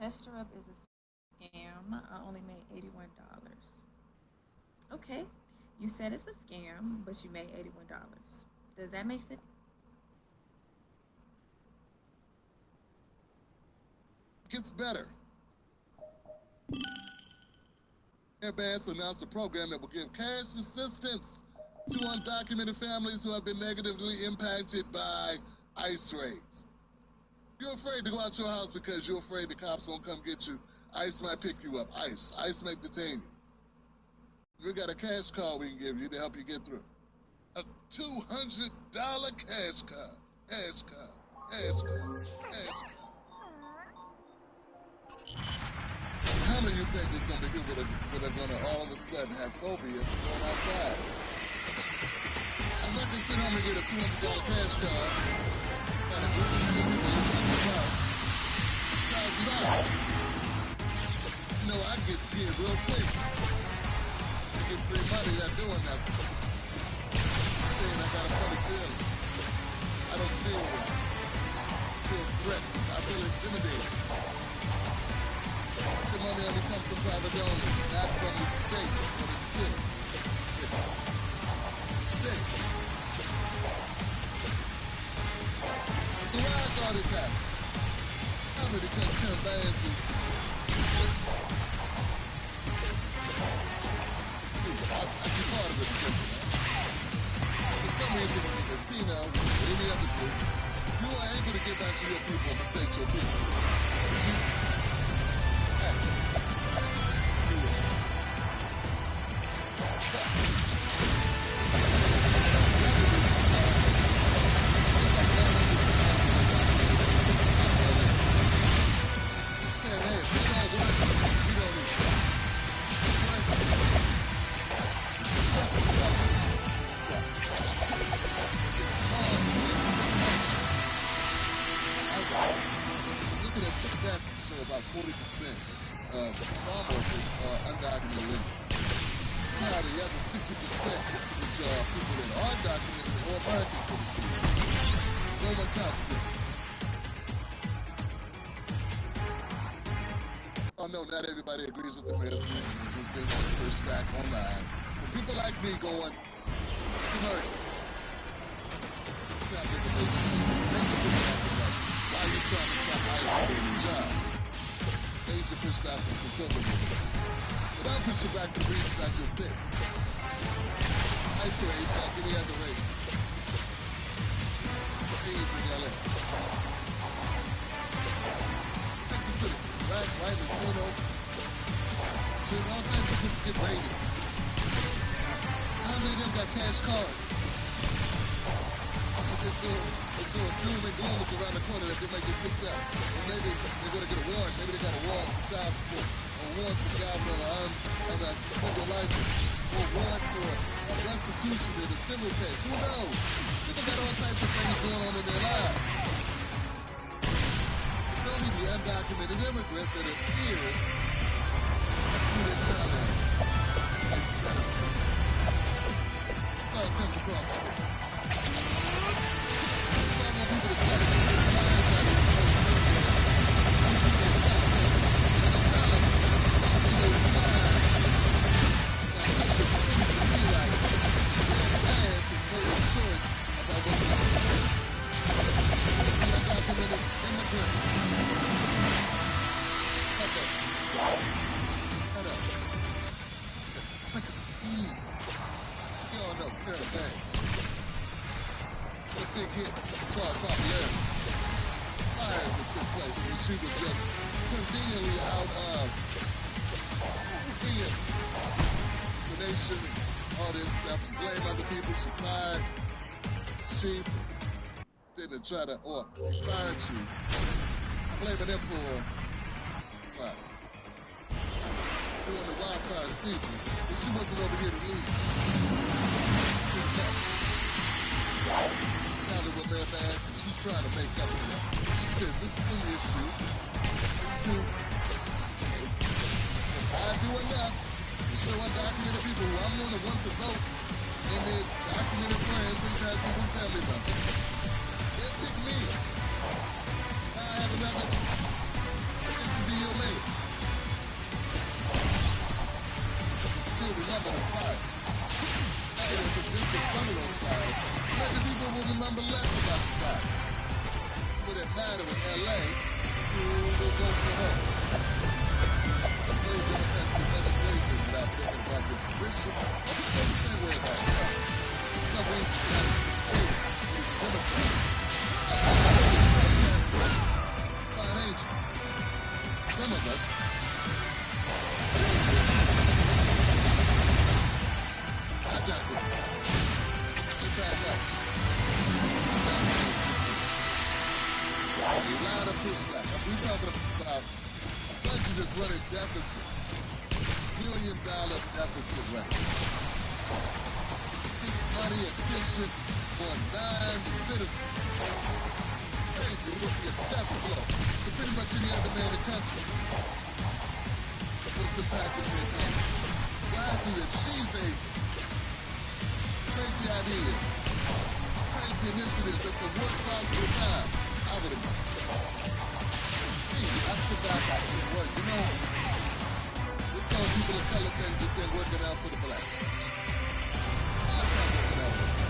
Tester Up is a scam. I only made $81. Okay, you said it's a scam, but you made $81. Does that make sense? Gets better. Airbus announced a program that will give cash assistance to undocumented families who have been negatively impacted by ICE raids. You're afraid to go out your house because you're afraid the cops won't come get you. ICE might pick you up. ICE might detain you. We got a cash card we can give you to help you get through. A $200 cash card. Cash card. Cash card. Cash card. How many of you think there's going to be people that are going to all of a sudden have phobias going outside? I'm not going to sit home and get a $200 cash card. And a group of people in the house. Charge it out. You know, I get scared real quick. I get free money not doing nothing. I'm saying I got a funny feeling. I don't feel threatened. I feel intimidated. The money only comes from private donors, not from the state or the city. State. So why is all this happening? How many conveyances? I keep part of it because for some reason, when you're Latino or any other group, you are able to get back to your people and protect your people. About 40% of farm workers are undocumented immigrants. Now the other 60%, which are people that are documented or American citizens, no one counts them. Oh no, not everybody agrees with the president. It's just been some pushback online. But people like me going, American. Why are you trying to stop ICE from doing jobs? Major pushback from conservatism. But I'll push you back to the reasons I just said. ICE raid like any other raid. AIDS in LA. Texas citizens, black, white, Latino. Should all kinds of groups get raided. How many of them got cash cards? It's doing doom and gloom is around the corner that they might get picked up. Or maybe they're going to get a warrant. Maybe they got a warrant for child support. Or a warrant for driving on a suspended license. Or a warrant for restitution in a civil case. Who knows? People got all types of things going on in their lives. It's only the undocumented immigrants that appears who they're trying to it's all cuts across the board. Big hit as far as popularity. Fires that took place when she was just conveniently out of being the nation and all this stuff. She blamed other people. She fired. She didn't try to, or fired you. Blaming them for fire. During the wildfire season, but she wasn't over here to lead. Sounded with their bad. She's trying to make up for that. She says this is an issue. If I do enough to show undocumented people who I'm going to want to vote and their documented friends and cousins and family members, they'll pick me. I have another. This will be your later. Still remember the fires. Now that it's just in front of those fires, maybe people will remember less about the fires. Would it matter in LA? Who will go for her? Maybe don't have too many places without thinking about the position. Don't worry about that. For some reason, that is mistaken. It's Democrat. Fine angel. Some of us. I got this. Just how much? You line of pushback. We talking about budget is running deficit. $1 billion deficit rate. Seek money attention for 9 citizens. Crazy, it would be a death blow to pretty much any other man in the country. What's the package they got? Why is he a she's a crazy ideas, crazy initiatives at the worst possible time? I would have. See, I sit back, I see work. You know, there's some people that tell the thing just ain't working out for the blacks. That's not working out for them.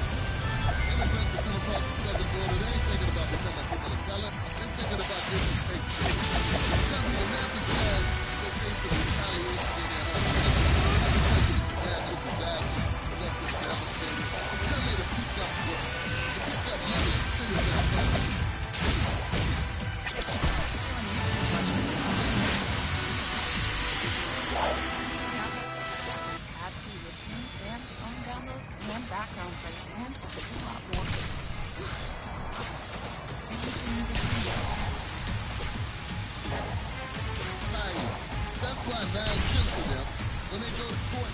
Immigrants that come across the southern border, they ain't thinking about becoming people of color. They're thinking about getting fake shit. Come here now because they're facing retaliation in their home country. Not because it was a natural disaster, it left them devastated. Tell me to pick up work, to pick up money and send it to their family. Background play and a whole lot more. Science. That's why 9 tenths of them, when they go to court,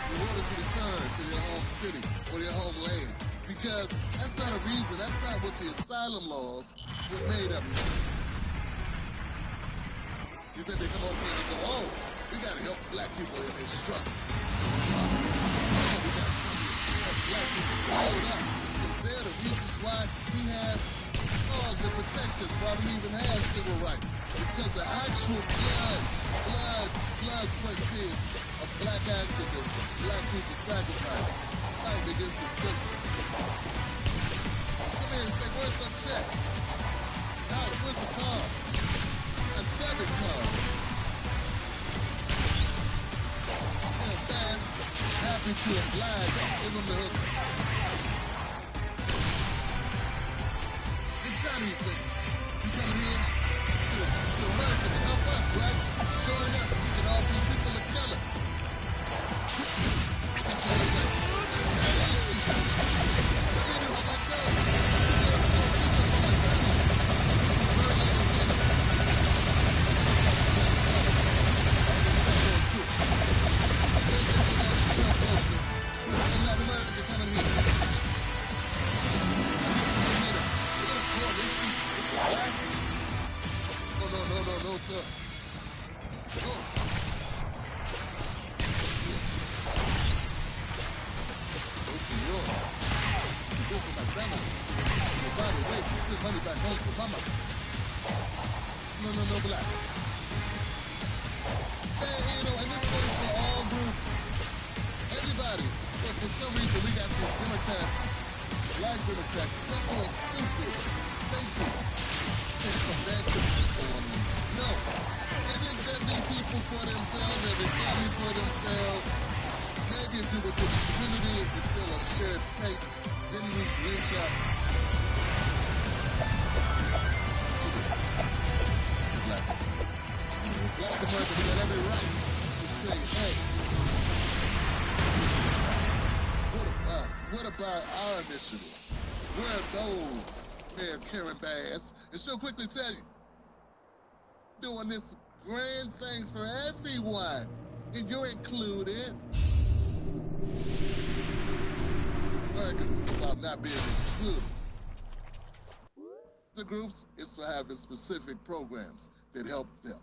in order to return to their home city or their homeland. Because that's not a reason, that's not what the asylum laws were made of. You think they come over here and go, oh, we gotta help black people in their struggles. Oh, we gotta come here and help black people hold up. Because they're the reasons why we have laws that protect us, why we even have civil rights. It's because of actual blood, sweat, tears of black activists, black people sacrifice, fighting against the system. Come here and say, where's my check? Now, where's the card? A debit card. Fast, happy to oblige, give them the hook. The Chinese niggas, you coming here to America to help us, right? Showing us we can all be people of color. That's what they say. The Chinese! Come here to help ourselves. No, sir. No. Oh, senor. You go for my grandma. Oh, by the way, you send money back home for mama. No, black. Hey, and this goes for all groups. Everybody. But for some reason, we got these Democrats, black Democrats, that's so stupid. Thank you. There's some bad people on them. No, they just deadly people for themselves, and they're family for themselves. Maybe if we were to the community, if we feel a shared fate, then we link up. Black America, we got every right to say, hey, what about our initiatives? Where are those, Mayor Karen Bass? And she'll quickly tell you, doing this grand thing for everyone, and you're included. Because it's about not being excluded. The groups is for having specific programs that help them.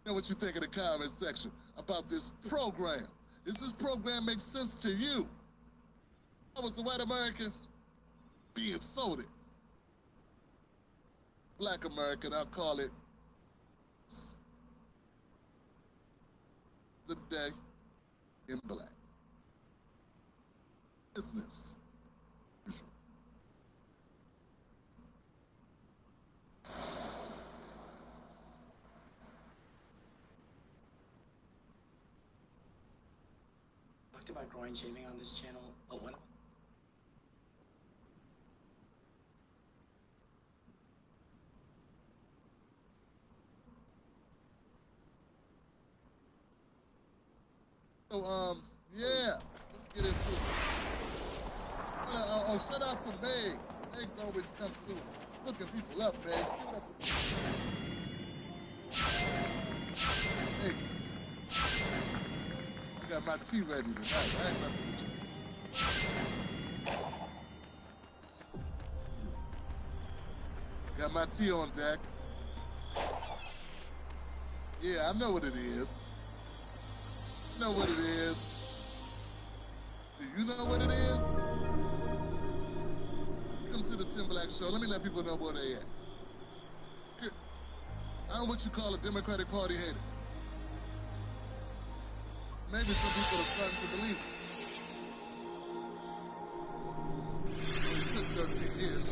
You know what you think in the comment section about this program? Does this program make sense to you? I was a white American being sold it. Black American, I'll call it the day in black. Business. Usual. Talked about groin shaving on this channel, but what? So, yeah, let's get into it. Shout out to Megs. Megs always comes through hooking people up, Megs. Give it up for Megs. I got my tea ready tonight. I ain't messing with you. Got my tea on deck. Yeah, I know what it is. Know what it is. Do you know what it is? Come to the Tim Black Show. Let me let people know where they at. I'm what you call a Democratic Party hater. Maybe some people are starting to believe it. It took 13 years.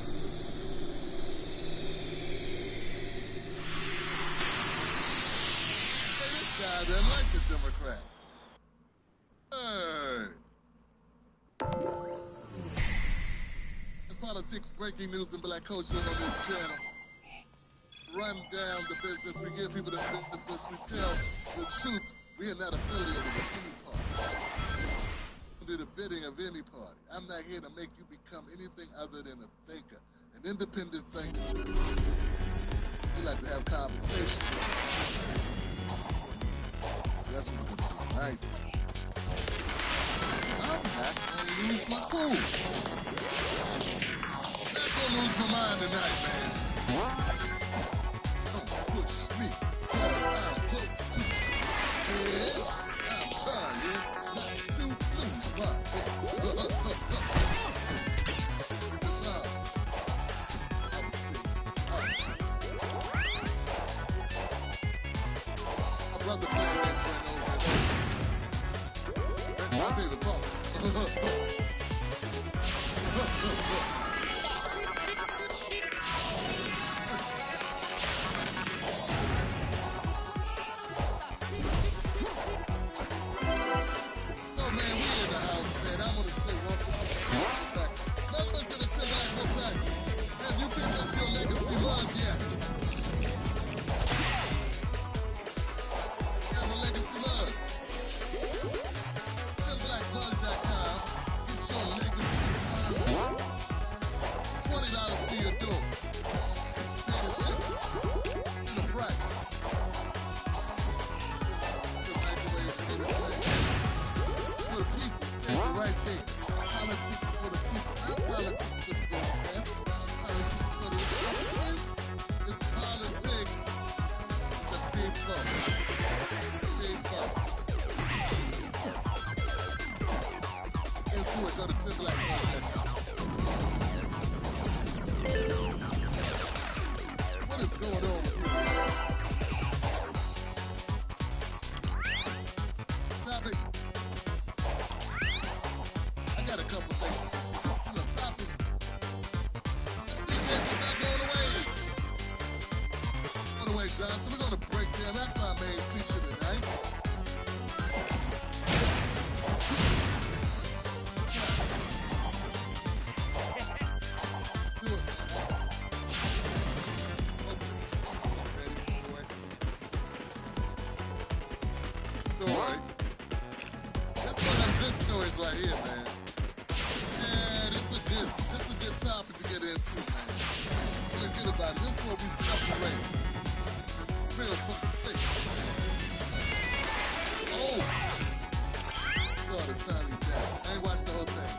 Hey, this guy doesn't like the Democrats. Hey. It's politics, breaking news, and black culture on this channel. Run down the business. We give people the business. We tell the truth. We are not affiliated with any party. We do the bidding of any party. I'm not here to make you become anything other than a thinker, an independent thinker. We like to have conversations. So that's what we're going to do tonight. I'm not going to lose my cool. Not going to lose my mind tonight, man. Don't push me. I'm trying not to lose my my brother played that joint over there. That's my favorite part. So we're going to break down. That's our main feature tonight. Do it. Ready? Don't worry. That's one of them good stories right here, man. Yeah, this is a good topic to get into, man. Feel good about it. This is what we separate. Real quick. Oh! Saw the tiny death. I ain't watched the whole thing.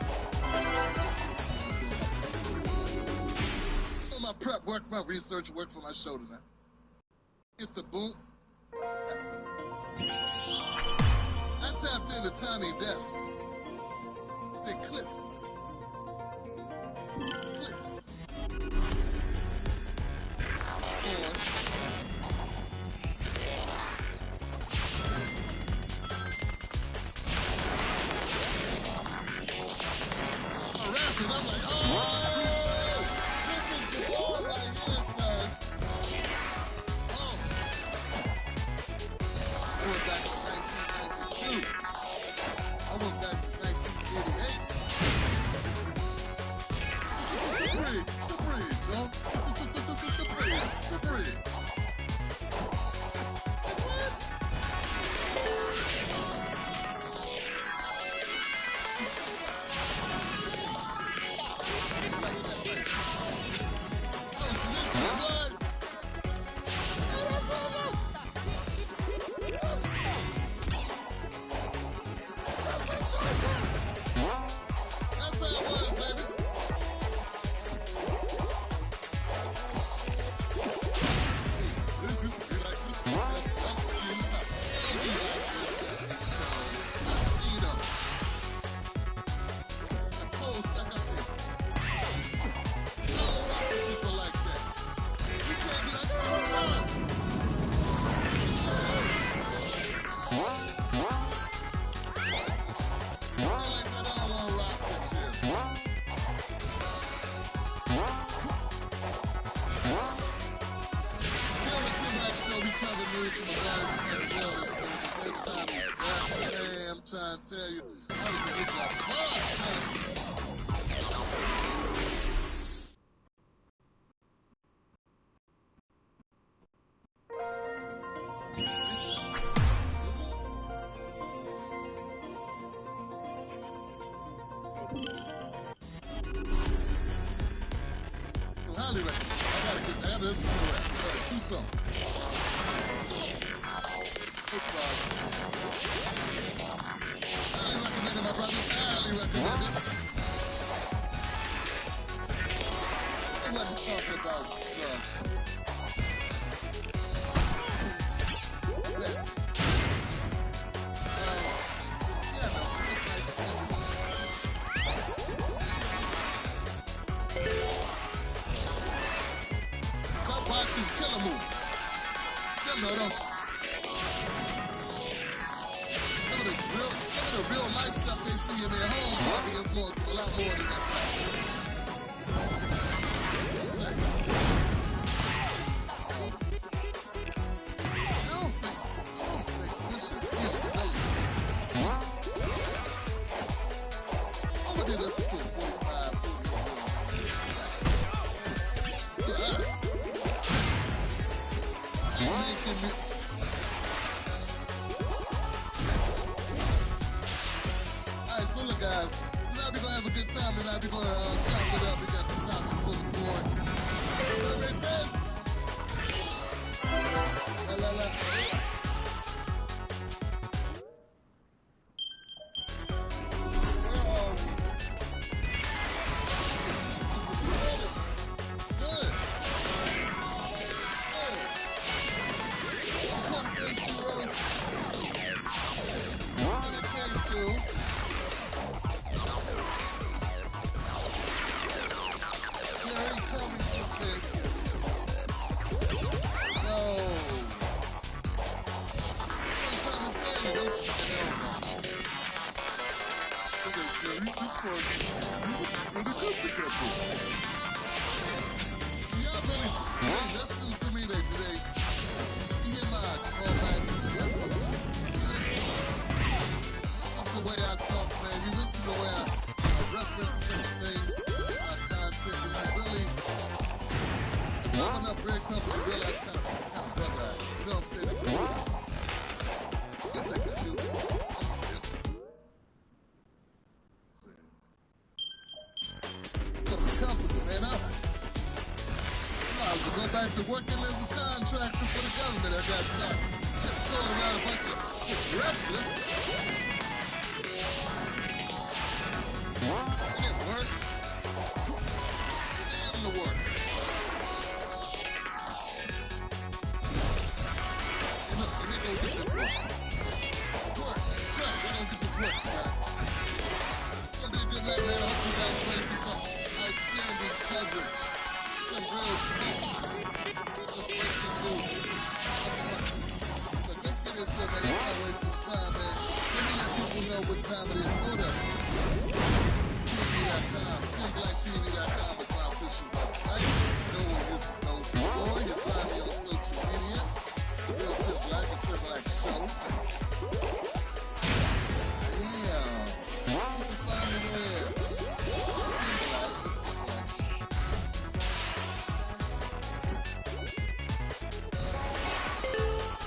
So my prep work, my research work for my show tonight. Hit the boom. I tapped into Tiny Desk. Say clips. Clips. because I'm like, oh, this is the ball right here, son. Oh. I went back to 1992. I went back to 1988. The bridge, huh? The bridge. What? I'm trying to tell you, I was a big So highly recommend. I gotta listen to the rest. I got 2 songs. Highly recommended, my brothers. Highly recommended. Everybody's talking about drugs. Stop watching killer movies. You know, don't you? Some of the real life stuff they see in their homes might be influencing a lot more than that. Alright, so look guys, tonight we're gonna have a good time tonight. We're gonna chop it up. We got the topics on the board. What they said? La la la. Listen to me today. You hear my the way I talk, man. You listen to the way I reference certain things, my content, and you really long enough breadcrumbs to realize kind of brother I am. You know what I'm saying? Just like I do. Comfortable, man. I was to go back to working as a contractor for the government. I got stuck tiptoeing around a bunch of progressives. It didn't work. Damn the work. And look, they gonna get this work. Work. They gonna get this work, Scott. It's gonna be a good night, man. I hope you guys play some outstanding coverage. Some real stuff. Just breaking news. Look, let's get into it, man. Let's not waste some time, man. Let me let people know what time it is. Hold up. Give me that. TimBlackTV.com. TimBlackTV.com is my official website. No one uses those anymore. You find me on social media. Real Tim Black and Tim Black Show. Yeah. You can find me there. Tim Black, Tim Black Show.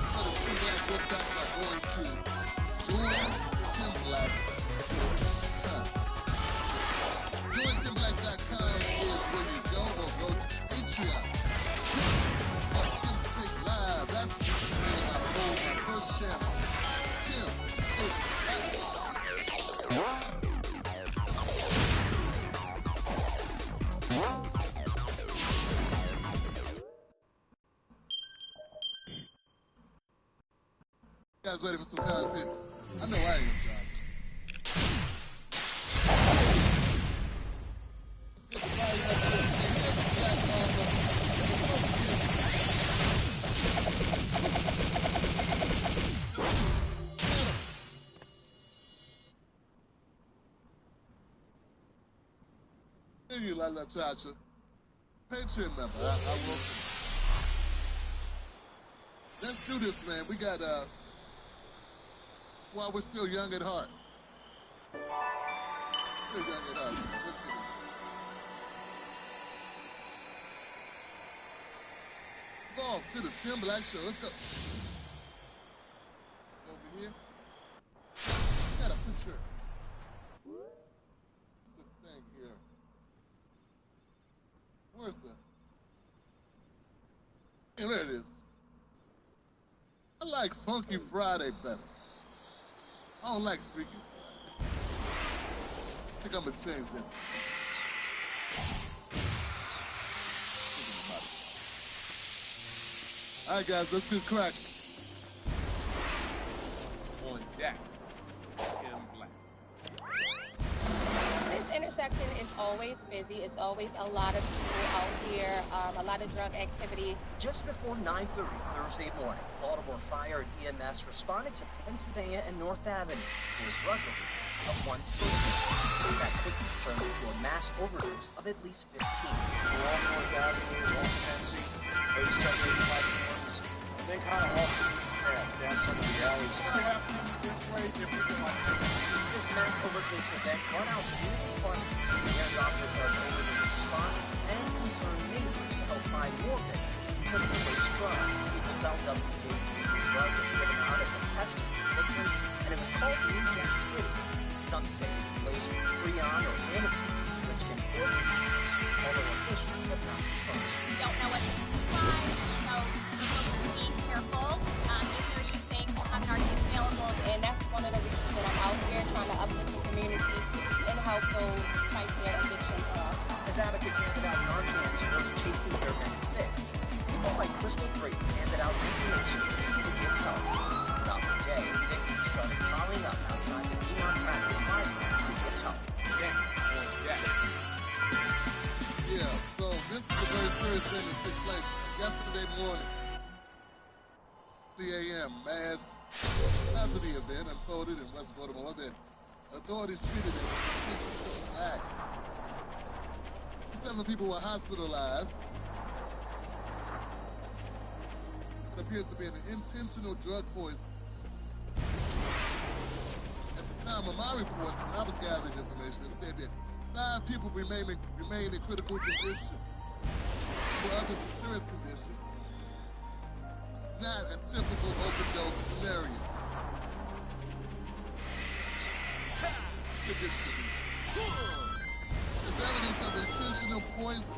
Go to Tim Black website by going to jointimblack.com. JoinTimBlack.com is where you go, or go to Patreon. Tim's Pick Live, that's the name I hold my first channel. Tim's Pick Live. You guys ready for some content? I know I am, Josh. Let's get the volume up here. Black Mamba. Thank you, La Chacha. Patreon member, I will. Let's do this, man. We got, while we're still young at heart. Still young at heart. Let's do this. Evolve to the Tim Black Show. Let's go. Over here. Got a picture. What's the thing here? Where's the? Hey, there it is. I like Funky Friday better. I don't like Freaky Friday. I think I'm gonna change that. All right, guys, let's get cracking. On deck, Tim Black. This intersection is always busy. It's always a lot of people out here, a lot of drug activity. Just before 9:30 Thursday morning, Baltimore Fire and EMS responded to Pennsylvania and North Avenue to a drug overdose of one person. That quickly turned into a mass overdose of at least 15. Along North Avenue, along Tennessee, those 785 ones, they kind of all down some of the alleys. They happen this way, everything like that. This mass overdose event brought out community funding. Air doctors are able to respond and concerned neighbors to help find more victims because of the waste drug. People felt WJD drug was given out as a test of delivery, and it was called New Jack City. Some say it's laced with freon or antifreeze, which can kill people, although officials have not confirmed. We don't know what to supply, so be careful. If you're using, have narcotics available. And that's one of the reasons that I'm out here trying to uplift the community and help those fight their addictions off. As advocates handed out Narcan to those chasing their next fix, people like Crystal Brady handed out information to get help. Throughout the day, victims started piling up outside the Neon Practice Library to get help. Next, on deck. Yeah, so this is a very serious thing that took place yesterday morning. 3 a.m. mass custody event unfolded in West Baltimore that authorities treated as an intentional act. 7 people were hospitalized. It appears to be an intentional drug poison. At the time of my reports, when I was gathering information, it said that 5 people remain in critical condition. For others in serious condition. It's not a typical overdose scenario. There's evidence of intentional poison.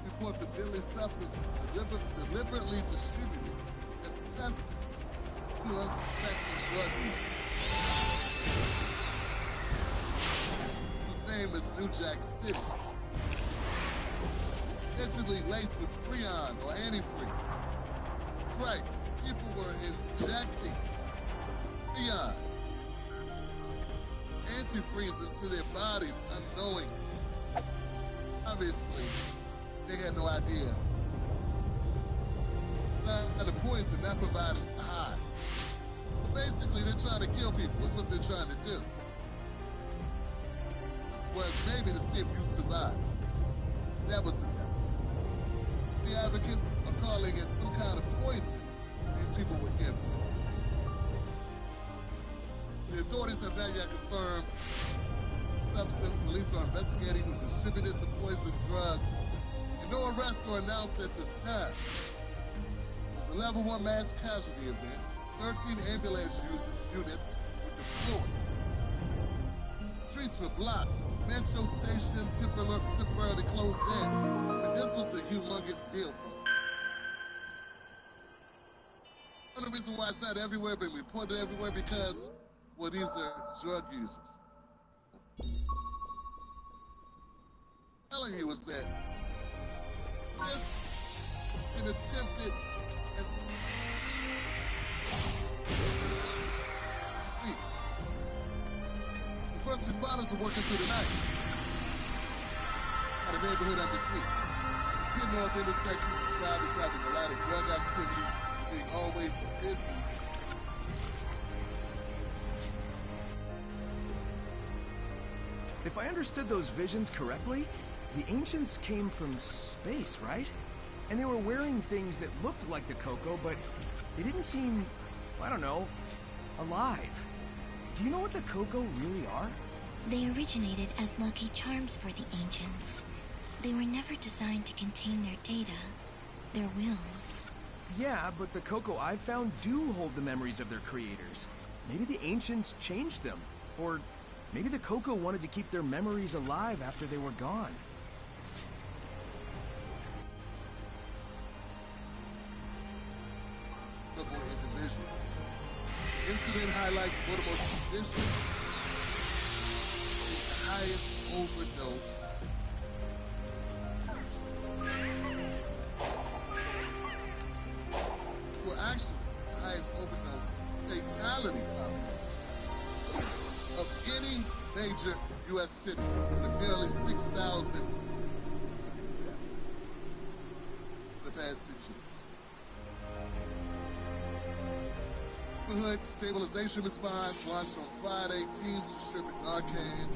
Report the deadly substance was deliberately distributed as testicles to unsuspecting drug users. His name is New Jack City. Allegedly laced with freon or antifreeze. That's right, people were injecting freon, antifreeze into their bodies unknowingly. Obviously, they had no idea. The poison that provided a high. So basically, they're trying to kill people. That's what they're trying to do. was maybe to see if you'd survive. That was the test. The advocates are calling it some kind of poison these people were given. The authorities have not yet confirmed the substance. Police are investigating who distributed the poison drugs, and no arrests were announced at this time. It's a level 1 mass casualty event. 13 ambulance units were deployed. Streets were blocked. Metro station temporarily closed in. But this was a humongous deal for them. Another reason why it's not everywhere, but reported everywhere, because, well, these are drug users. Telling you is that this been attempted as see. The first responders are working through the night at a neighborhood under siege. Kid North intersection described as having a lot of drug activity, being always busy. If I understood those visions correctly, the ancients came from space, right? And they were wearing things that looked like the Coco, but they didn't seem, I don't know, alive. Do you know what the Coco really are? They originated as lucky charms for the ancients. They were never designed to contain their data, their wills. Yeah, but the Coco I've found do hold the memories of their creators. Maybe the ancients changed them, or maybe the Coco wanted to keep their memories alive after they were gone. Incident highlights one of the most vicious, the highest overdose. Well, actually, the highest overdose fatality of any major U.S. city, with nearly 6,000 deaths in the past 6 years. Neighborhood stabilization response launched on Friday. Teams distributed Narcan,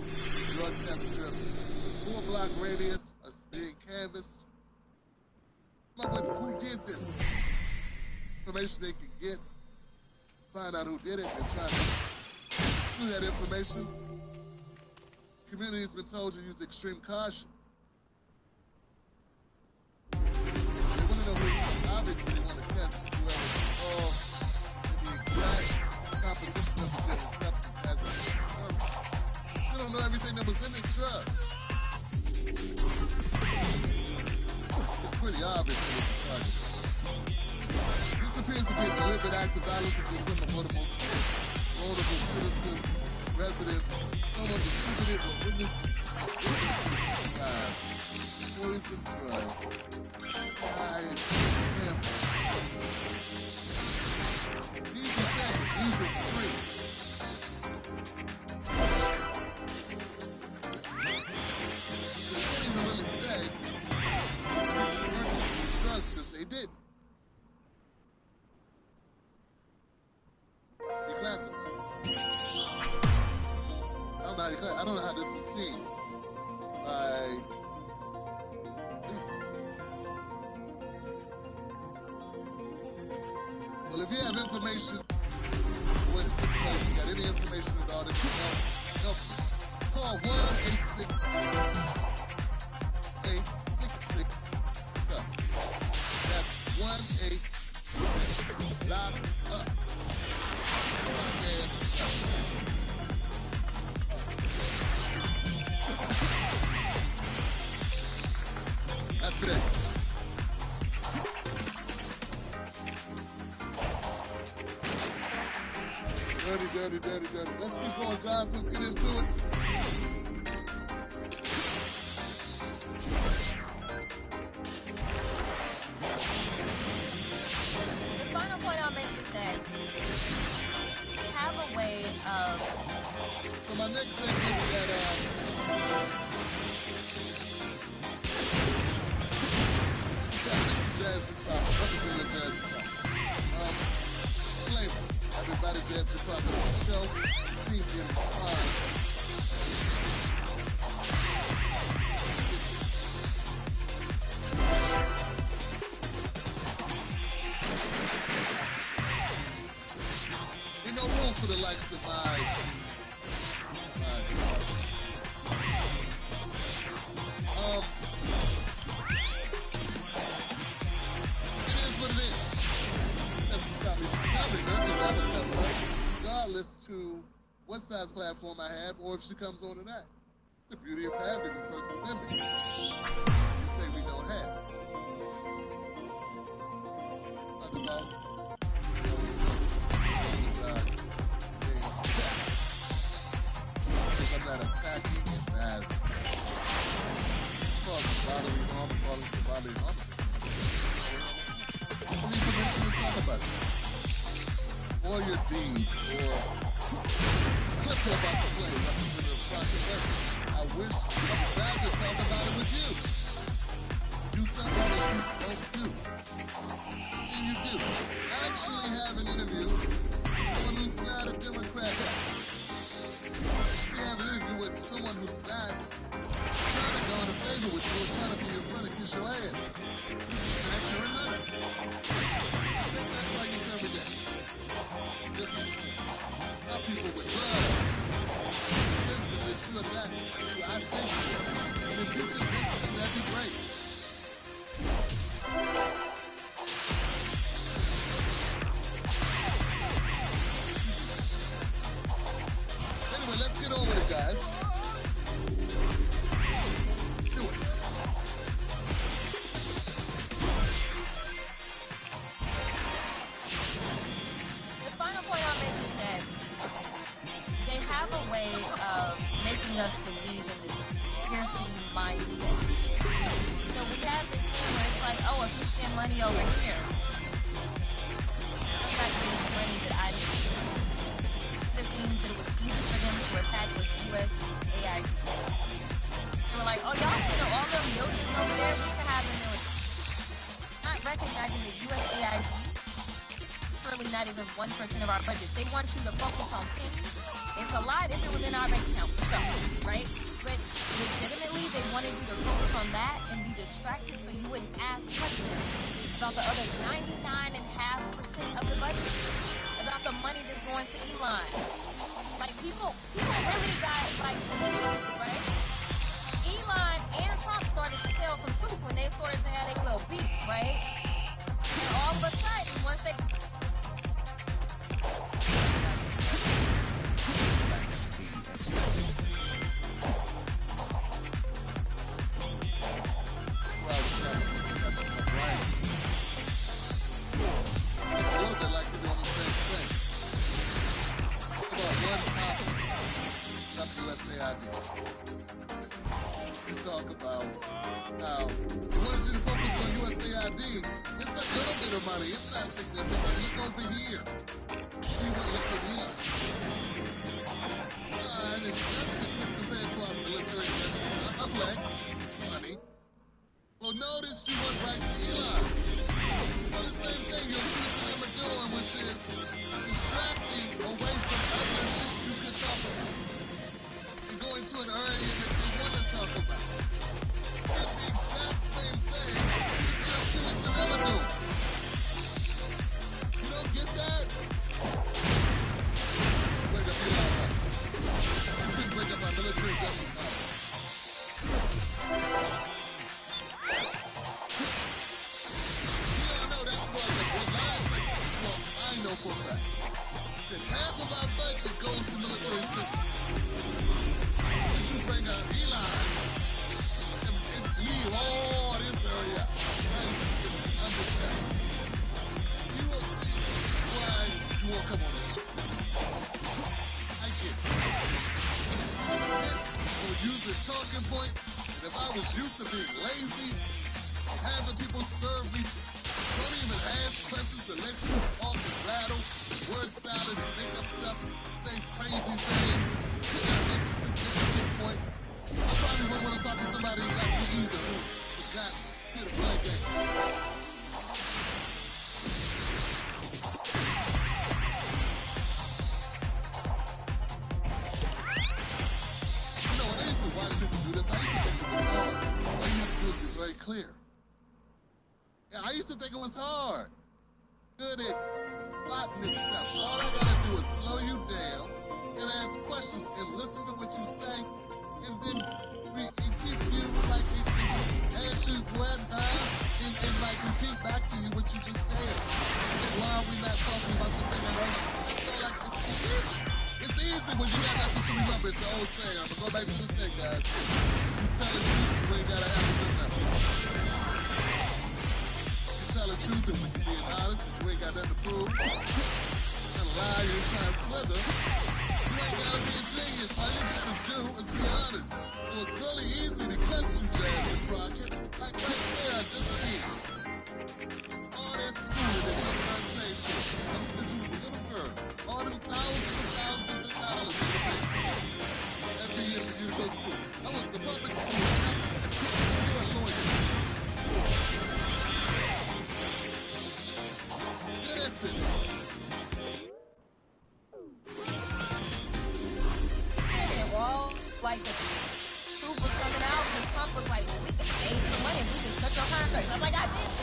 drug test strip. 4-block radius is being canvassed. But who did this? Information they can get. Find out who did it and try to pursue that information. Community has been told to use extreme caution. They want to know who, obviously they want to catch whoever's involved. Right. Composition of the different substance has been determined. Still don't know everything that was in this drug. It's pretty obvious that it's a target. This appears to be a deliberate act of violence against some of the most vulnerable citizens, residents, someone distributed or witnessed poison drugs. Guys, these are free. They don't even really say drugs because they did. Declassified. I don't know how this is seen by police. Well, if you have information when it took place, you got any information about it, help. Call 1-866-866-LOCK. That's 1-8-LOCK-UP. That's it. Dirty. Let's keep going, guys. Let's get into it. The final point I'll make is that we have a way of... So my next segment is that, Jasmine Pop. Representing Jasmine Pop. Flavor. Everybody Jasmine Pop on the show. Team in response. for the likes of my it is what it is. That's probably regardless to what size platform I have or if she comes on or not. It's the beauty of having a First Amendment. You say we don't have. Talk about I'm not attacking and bad. Bodily harm, bodily harm. I need permission to talk about it. Or your deeds, or clip about the play, Representative Crockett. I wish I was glad to talk about it with you. Do something that you don't do. And you do. Actually have an interview with someone who's not a Democrat. You have an interview with someone who's not trying to go in favor with you or trying to be in front and kiss your ass. That's your another. I think that's like it's every day. Our people with love. Listen, that you are not, I thank you. And if you can fix it, that'd be great. Anyway, let's get on with it, guys. Do it. The final point I'll make is that they have a way of making us believe in this scarcity mindset. So we have this thing where it's like, oh, if you spend money over here, I'm not getting the money that I need. This means that it was easy for them to attack with USAID. They were like, oh, y'all spend all the millions over there, we can have the millions. Not recognizing that USAID really not even 1% of our budget. They want you to focus on pennies. It's a lot if it was in our bank account, for sure, right? But legitimately, they wanted you to focus on that and be distracted so you wouldn't ask questions about the other 99.5% of the budget, about the money that's going to Elon. Like, people really got, like, right? Elon and Trump started to tell some truth when they started to have their little beef, right? And all of a sudden, once they... We talk about how we want you to focus on USAID. It's a little bit of money. It's not significant. Look over here. See what looks at here. And it's sensitive compared to our military investment. Up legs, money. Well, notice you went right to Elon. Well, the same thing you're accusing them of doing, which is distracting away from other shit you could talk about. And going to an area that they want to talk about. It's the exact same thing that you're accusing them of doing. You don't get that? Break up Elon Musk. You can break up our military investment now. I know for a fact that half of our budget goes to military spending. If you bring out Elon and leave all this area, understand. You will see why you won't come on this show. I get it. We'll use the talking points, and if I was used to being lazy, having people serve me, don't even ask questions to let you talk and rattle, word salad and make up stuff, say crazy things, you gotta make significant points. I probably wouldn't want to talk to somebody like you either who is not here to play games. You know, I used to watch people do this. I used to think it was hard. All you have to do is be very clear. Yeah, I used to think it was hard. Good at spotting this stuff. All I gotta do is slow you when you got nothing to remember, it's an old saying. I'm gonna go back to the tape, guys. You tell the truth, you ain't gotta have a good number. You tell the truth, and when you're being honest, and you ain't got nothing to prove, and lie, you're trying to slither, you ain't gotta be a genius. All you gotta do is be honest. So it's really easy to cut you, Jazz and Crockett. Like right there, I just seen it. All that school that you guys paid for, since you was a little girl. All them thousands and thousands of dollars in the bank every year for you to go to school. I went to public school. You're a lawyer. Listen. Well, like the proof was coming out, and Trump was like, well, we can save some money if we just cut your contract. I'm like, I did.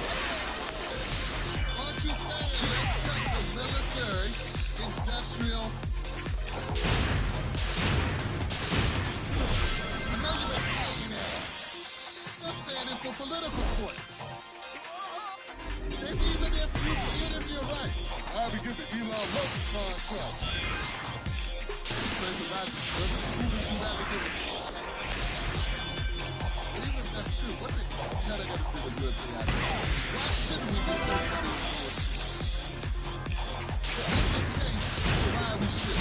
Aren't you saying let's cut the military, industrial? I know you're not saying that. You're saying it for political points. And even if you're right, I'll be giving Elon Musk contract. But even if that's true, what the hell they got to do with USA? Why shouldn't we be so money for bullshit? Make the case for why we should.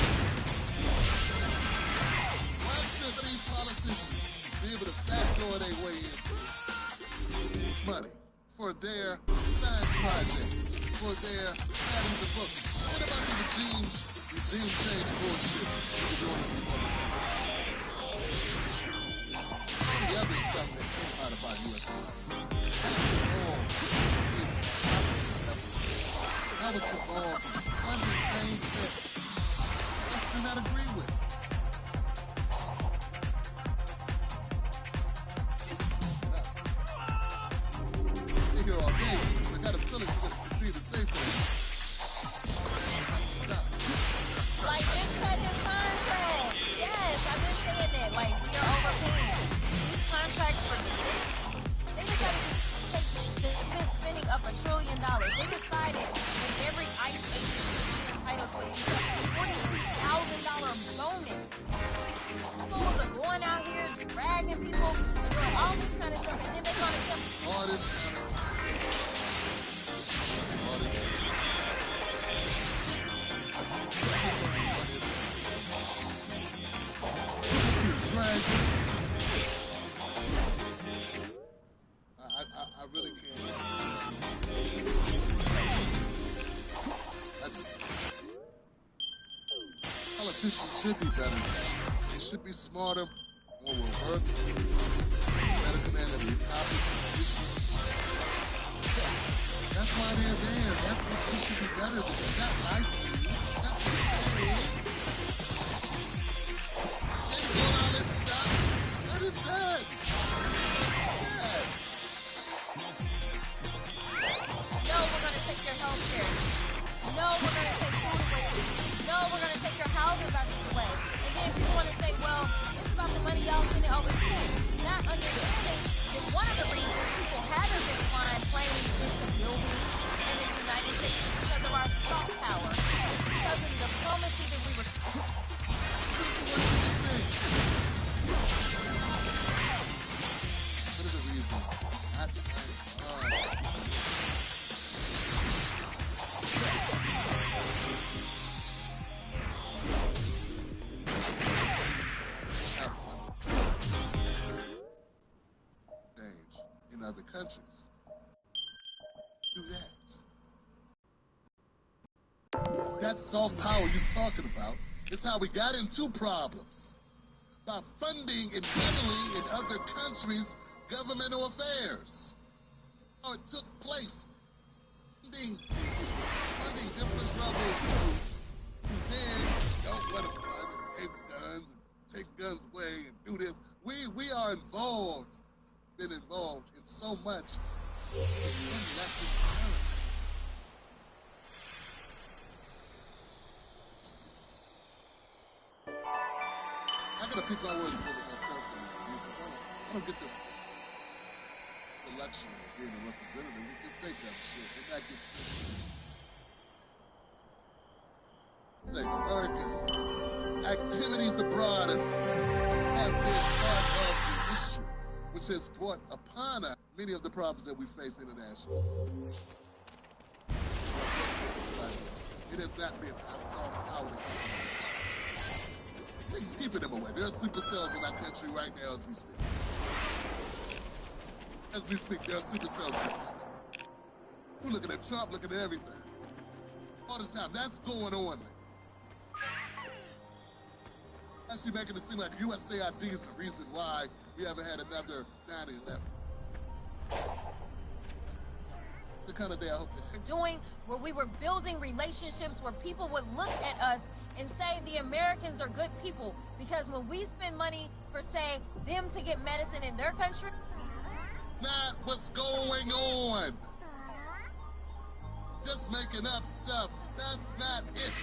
Why should these politicians be able to backdoor their way into money for their science projects, for their adding the book? What about the regime change bullshit we're doing in the the other stuff that came out about USA? That was involved in funding things that I do not agree with. Stay here all day. I got a feeling you're going to continue to say things. Stop. Like, just cut his contract. Yes, I've been saying that. Like, we are overpaying. These contracts for the they decided to take spending up $1 trillion. They decided that every ICE agent should be entitled to a $42,000 bonus. Schools are going out here dragging people and doing all this kind of stuff, and then they're going to tell All this kind of I really can't. Politicians should be better. They should be smarter, more reverse, better command of the opposition. That's why they're there. That's what they should be better than. Not like you. That's what they say. They doing all this stuff. What is that? no, we're going to take your health care. No, we're going to take food away from you. No, we're going to take your housing vouchers away. And then people want to say, well, it's about the money y'all spending overseas. Not understanding that one of the reasons people haven't been flying planes into buildings in the United States is because of our soft power. It's because of the diplomacy that we were... What are the reasons? In other countries. Do that. That soft power you're talking about is how we got into problems. By funding and meddling in other countries' governmental affairs. How it took place. Funding different rebel groups who then don't let them pay guns and take guns away and do this. We are involved. Been involved in so much. I gotta pick my words for myself. I don't get to the luxury of being a representative. We can say dumb shit and not get. Say America's activities abroad have been part of the issue, which has brought upon us many of the problems that we face internationally. It has not been a soft outing. Please keeping them away. There are sleeper cells in our country right now as we speak. As we speak, there are sleeper cells in this country. We're looking at Trump, looking at everything. All the time. That's going on. Actually making it seem like USAID is the reason why we haven't had another 9/11. The kind of day I hope that We're doing where we were building relationships where people would look at us and say the Americans are good people, because when we spend money for, say, them to get medicine in their country, not what's going on. Just making up stuff. That's not it.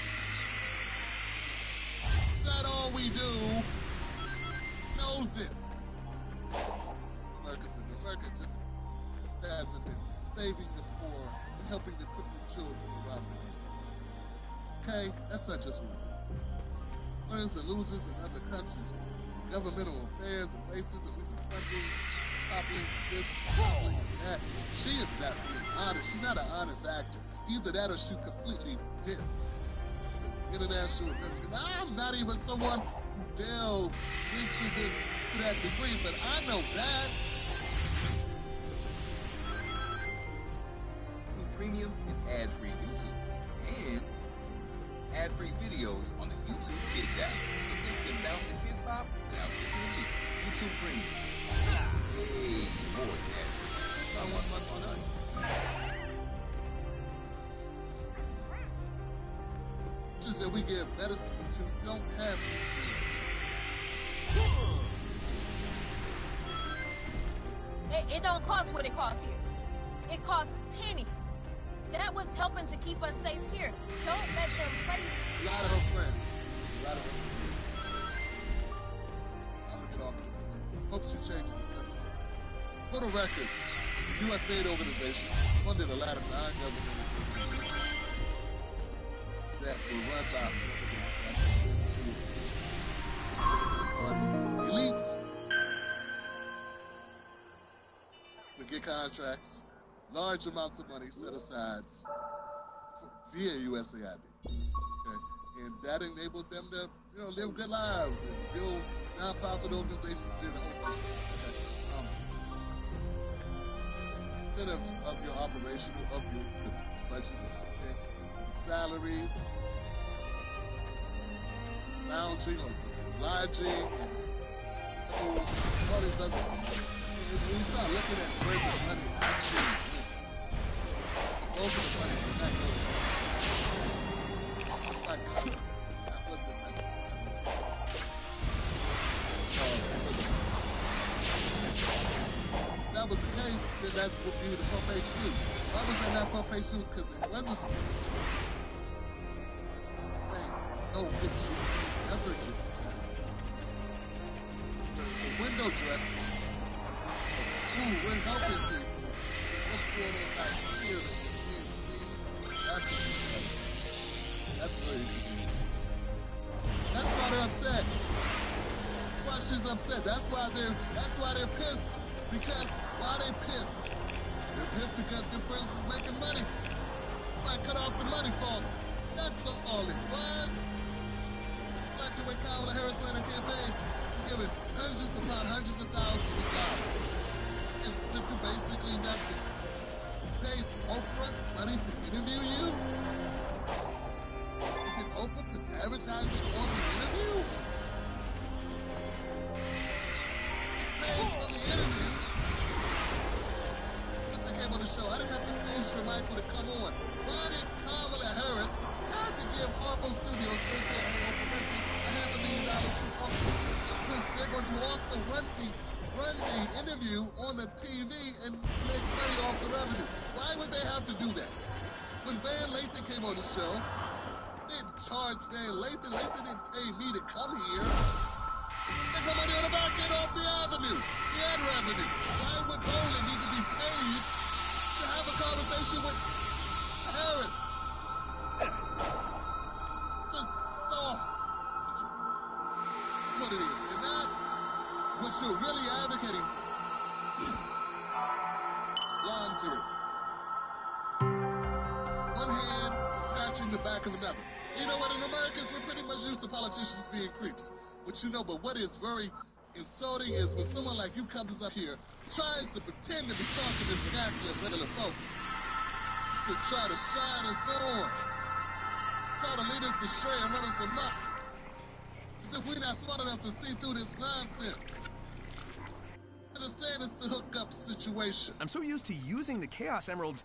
That's not all we do. Knows it. America just hasn't been saving the poor and helping the crippled children around the world. Okay? That's not just what we do. Winners and losers in other countries, governmental affairs and racism, we can funding, toppling this, toppling that. She is not being honest. She's not an honest actor. Either that or she's completely dense. International events. I'm not even someone who delves into this to that degree, but I know that. Premium is ad-free YouTube and ad-free videos on the YouTube Kids app, so kids can bounce the Kids Bop without missing a beat. YouTube Premium. Way more than ad-free. Try 1 month on us. Just that we give medicines to don't have. it don't cost what it costs here. It costs pennies. That was helping to keep us safe here. Don't let them play. A lot of her friends. A lot of her friends. I'm gonna get off this. Hope she changes the subject. For the record, the USAID organization funded a lot of non-governmental organizations that were run by elites to get contracts, large amounts of money set aside via USAID. Okay? And that enabled them to, live good lives and build nonprofit organizations, did a whole bunch of stuff. Okay? Of your operational, of your budget is spent, salaries, lounging or lodging, and all these other things. When you start looking at where the money actually went, most of the money did not go to like, that wasn't like, that was the case, then that's what we would front page news. Why was that not front page news? Because it wasn't saying no bitch ever gets the window dressing. Ooh, when helping people. What's going on back here that you can't see? That's crazy. That's why they're upset. That's why she's upset. That's why they're pissed. Because why they pissed? They're pissed because their friends is making money. Might cut off the money false. That's all it was. Like the way Kamala Harris ran a campaign, she's giving hundreds upon hundreds of thousands of dollars. It's simply basically nothing. Pay Oprah money to interview you? And then Oprah puts advertising on the interview? It's paid for the interview. Once I came on the show, I didn't have to pay your Michael to come on. Why did Kamala Harris have to give Harpo Studios, aka Oprah Winfrey, $500,000 to talk to? They're going to also run the interview on the TV and make money off the revenue. Why would they have to do that? When Van Lathan came on the show, they didn't charge Van Lathan. Lathan didn't pay me to come here. They put money on the back end off the avenue, the ad revenue. Why would Boland need to be paid to have a conversation with Harris? It's just soft. advocating for. Laundry. One hand scratching the back of another. You know what, in America, we're pretty much used to politicians being creeps. But what is very insulting is when someone like you comes up here, tries to pretend to be talking to vernacular of regular folks, to try to shine us on, try to lead us astray and run us amok, as if we're not smart enough to see through this nonsense. Understand it's the hookup situation. I'm so used to using the Chaos Emeralds,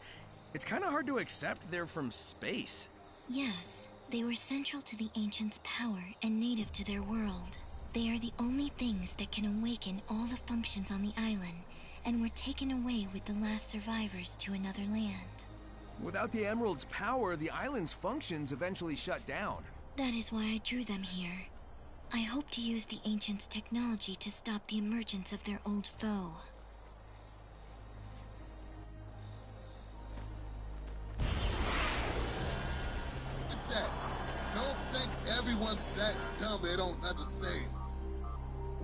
it's kind of hard to accept they're from space. Yes, they were central to the Ancients' power and native to their world. They are the only things that can awaken all the functions on the island, and were taken away with the last survivors to another land. Without the Emerald's power, the island's functions eventually shut down. That is why I drew them here. I hope to use the Ancients' technology to stop the emergence of their old foe. That. Don't think everyone's that dumb they don't understand.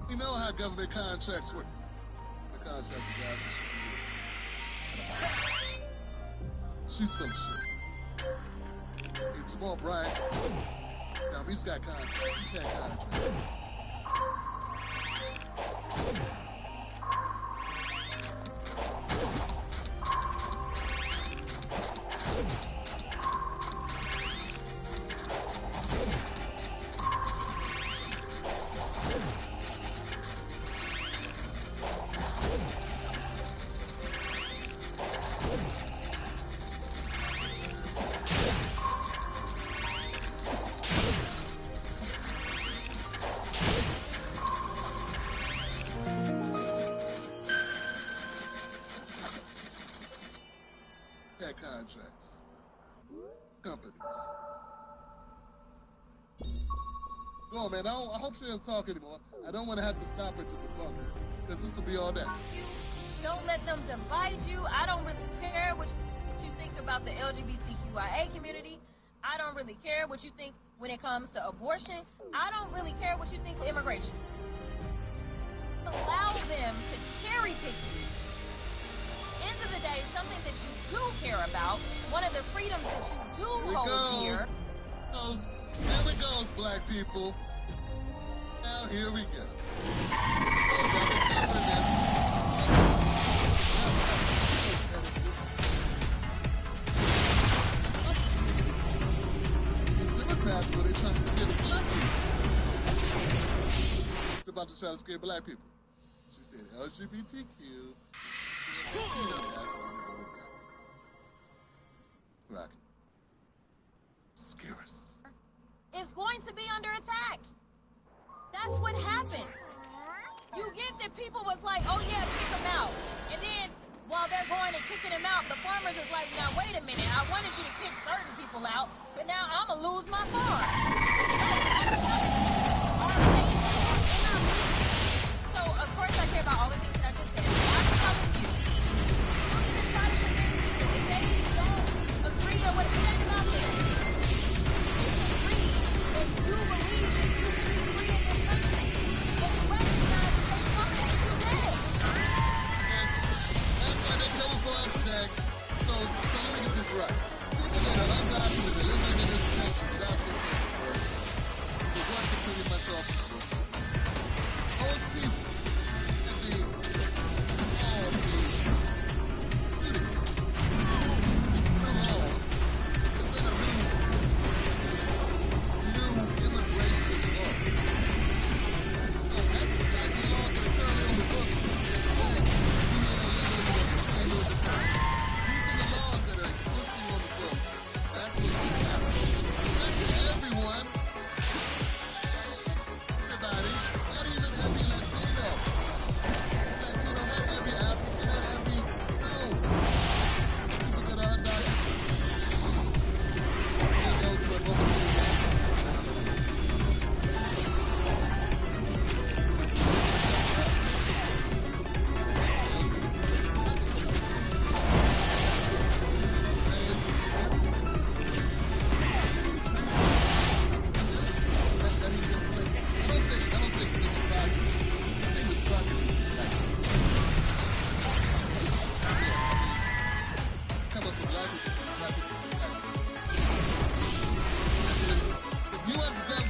You know how government contracts work. The contract is she's full of shit. Hey, Jamal Bryant. Now, he's got contracts. He's had contracts. Contracts. Companies. Go on, man. I hope she doesn't talk anymore. I don't want to have to stop her to debunk her, because this will be all day. Don't let them divide you. I don't really care what you think about the LGBTQIA community. I don't really care what you think when it comes to abortion. I don't really care what you think of immigration. Allow them to cherry pick you. End of the day, something that you do care about, one of the freedoms that you do hold dear. Here we goes, black people. Now here we go. These Democrats, were they trying to scare the black people? It's about to try to scare black people. She said LGBTQ. Rock. Scare us. It's going to be under attack. That's what happened. You get that people was like, oh yeah, kick them out. And then, while they're going and kicking them out, the farmers is like, now wait a minute, I wanted you to kick certain people out, but now I'm gonna lose my farm. So, of course I care about all the things that I just said. I'm telling you. Agree on what it says out there. Disagree that you believe that you should be free in this country. But recognize that they come at you dead. That's why they come for us next. So let me get this right. People that are undocumented living in this country without their paperwork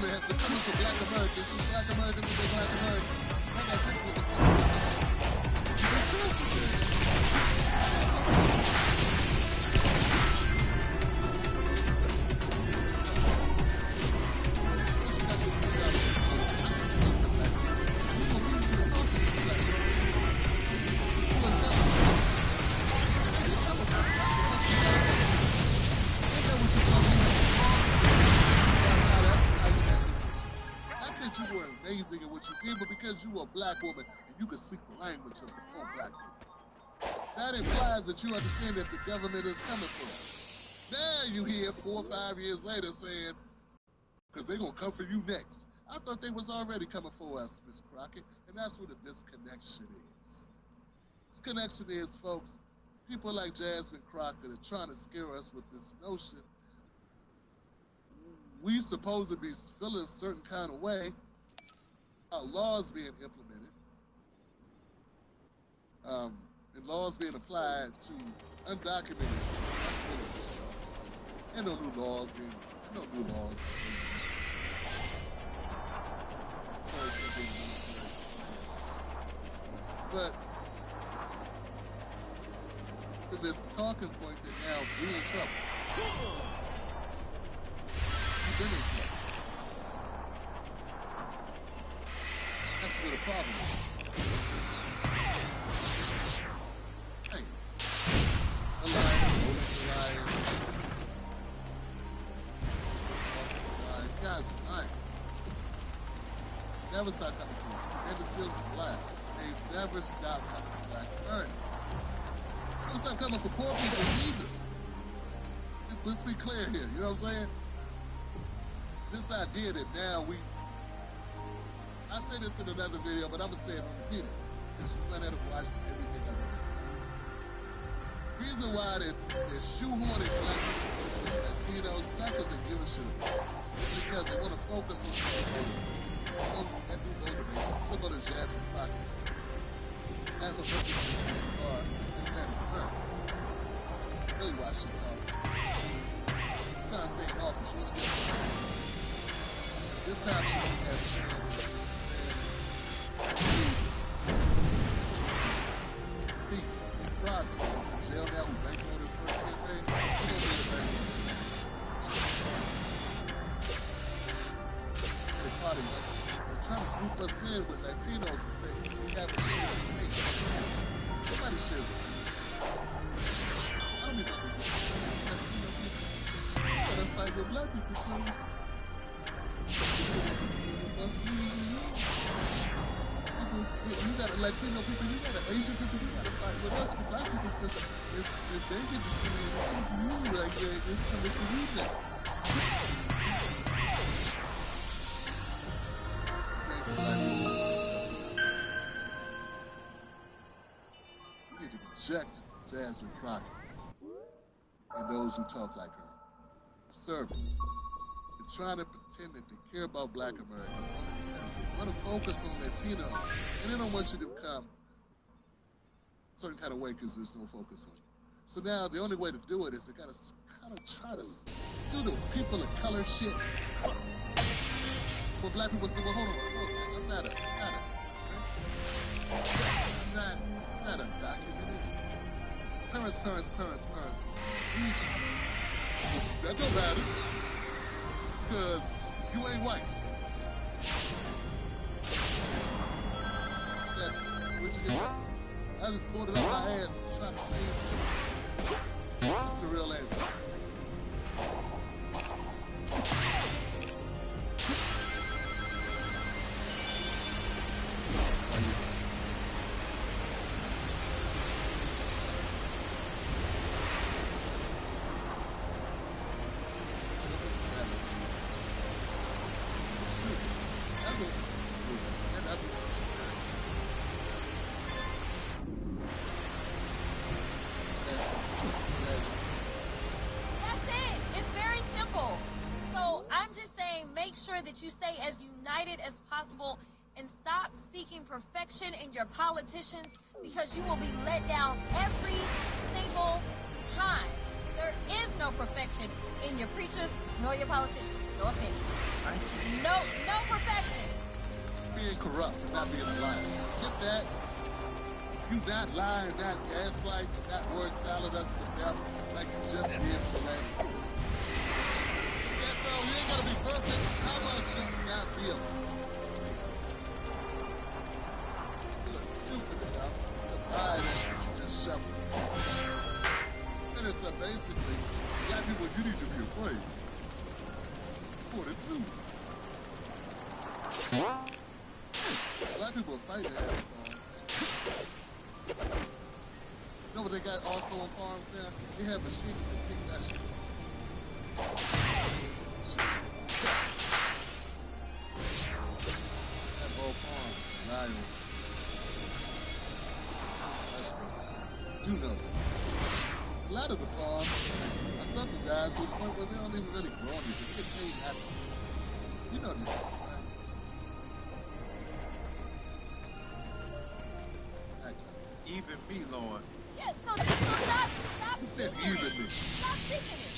have to come for black Americans. These black Americans and the black Americans. I got this with the amazing at what you did, but because you were a black woman and you could speak the language of the poor black people, that implies that you understand that the government is coming for us. Now you hear 4 or 5 years later saying, because they're going to come for you next. I thought they was already coming for us, Miss Crockett, and that's what a disconnection is. Disconnection is, folks, people like Jasmine Crockett are trying to scare us with this notion we supposed to be feeling a certain kind of way. Laws being implemented, and laws being applied to undocumented. And no new laws being, no new laws. But to this talking point that now we're in trouble. You've been in trouble. That's where the problem is. Hey, a liar, a liar. Guys, never stop coming to us. Amanda Seals is alive. They never stop coming to Black America. Never stop coming for poor people either. Let's be clear here, you know what I'm saying? This idea that now I say this in another video, but I'm going to say it and repeat it, because you went ahead and watched everything I did. The reason why they're shoehorning black people and Latinos, it's not because they give a shit about us. It's because they want to focus on the voter base. Every voter base, similar to Jasmine Crockett. Half of what these people are Hispanic American. Really watch this out. I'm not saying all, but you want to get it. This time she has shit. Fraudsters in jail now who bankrolled first campaign. They're trying to group us in with Latinos and say we have a share of faith. Nobody shares a faith. I don't even know Latino people. But I'm like, with black people, please. You got Latino people, you got Asian people, you got to fight with us, with black people, because if they get discriminated, you like, yeah, it's coming to you next. We need to reject Jasmine Crockett and those who talk like her. Serve them. They're trying to pretend that they care about black Americans only because they want to focus on Latinos, and they don't want you to become a certain kind of way because there's no focus on it. So now the only way to do it is they gotta kind of try to do the people of color shit. Well, black people say, well, hold on a second, I'm not undocumented. Parents. That don't matter. Because you ain't white. Where'd you get that? I just pulled it up my ass trying to see. It's a real answer. That you stay as united as possible and stop seeking perfection in your politicians, because you will be let down every single time. There is no perfection in your preachers nor your politicians. No offense. No being corrupt and not being a liar. Get that? You not lie, not gaslight, not word salad us to death like you just did for the last 2 minutes. Yeah, no, you ain't gotta be perfect. How about just not be a... You look stupid enough to buy that you just shuffled. And it's basically, black people, you need to be afraid. 42. Black people are fighting at it. You know what they got also on farms now? They have machines that pick that shit. That whole farm, lion. Do know that. A lot of the farms are subsidized to the point where they don't even really grow anything. They get paid nothing. You know these things, right? Even me, Lord. Yeah, so stop Even me. Stop thinking it.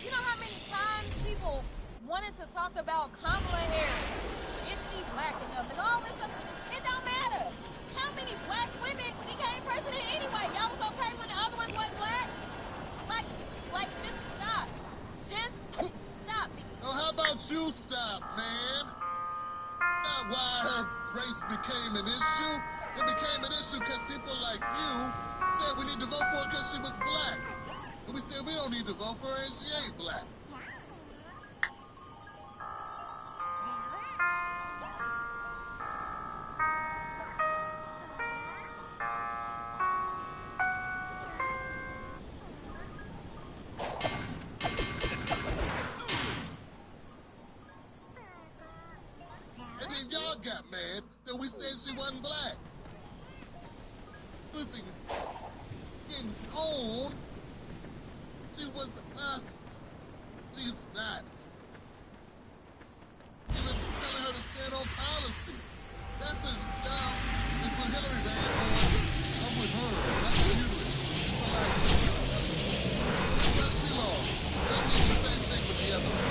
You know how many times people wanted to talk about Kamala Harris, if she's black enough, and all this stuff? It don't matter. How many black women became president anyway? Y'all was okay when the other ones wasn't black? Like, just stop. Just stop. Oh, how about you stop, man? Not why her race became an issue. It became an issue because people like you said we need to vote for her because she was black. And we said we don't need to vote for her and she ain't black. And then y'all got mad that we said she wasn't black. Listen, in tone, she was us. She's not. You were telling her to stand on policy. That's as dumb as when Hillary ran on. I'm with her. That's what you do. But she lost. That means the same thing with the other one.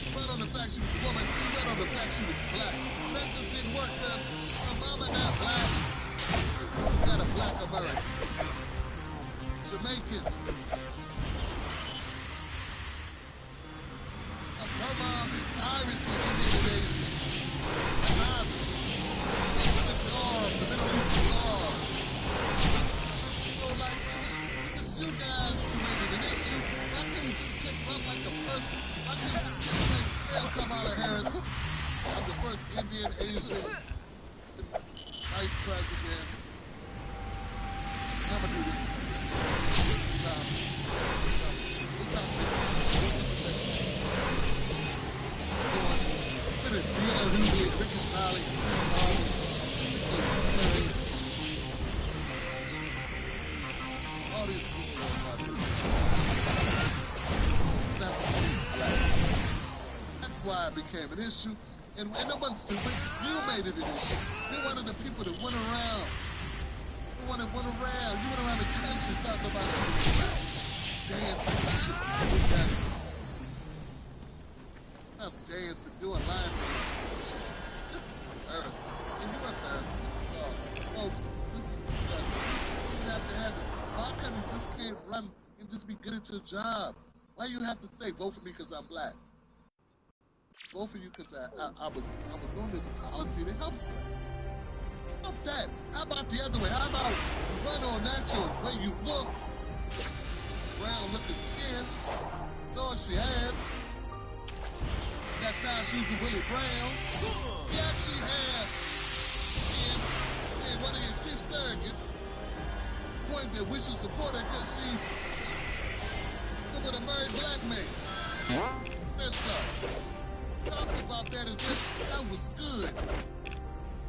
Right on the fact she was a woman, right on the fact she was black. That just didn't work because her mama not black. Not a black American. Jamaican. Her mom is Irish and Indian. The Middle Eastern arm. So like, it's you guys who made it an issue. Why can't you just confront like a person? Why can't you just say, hell, Kamala Harris, I'm the first Indian Asian vice president. I'm gonna do this. All these people are about to. That's why it became an issue. And no one's stupid. You made it an issue. You're one of the people that went around. You went around the country talking about shit. Dancing and shit. I'm dancing, doing line dance. This is embarrassing. And you're embarrassing. Folks, this is disgusting. You shouldn't have to have this. Why couldn't you just can't run and just be good at your job? Why you have to say, vote for me because I'm black? Vote for you because I was on this policy that helps blacks. How about that? How about the other way? How about run on natural way you look? Brown looking skin. That's all she has. That time she was a Willie Brown. He actually had in one of your chief surrogates point that we should support her because she with a married black man. First off, talking about that as if that was good.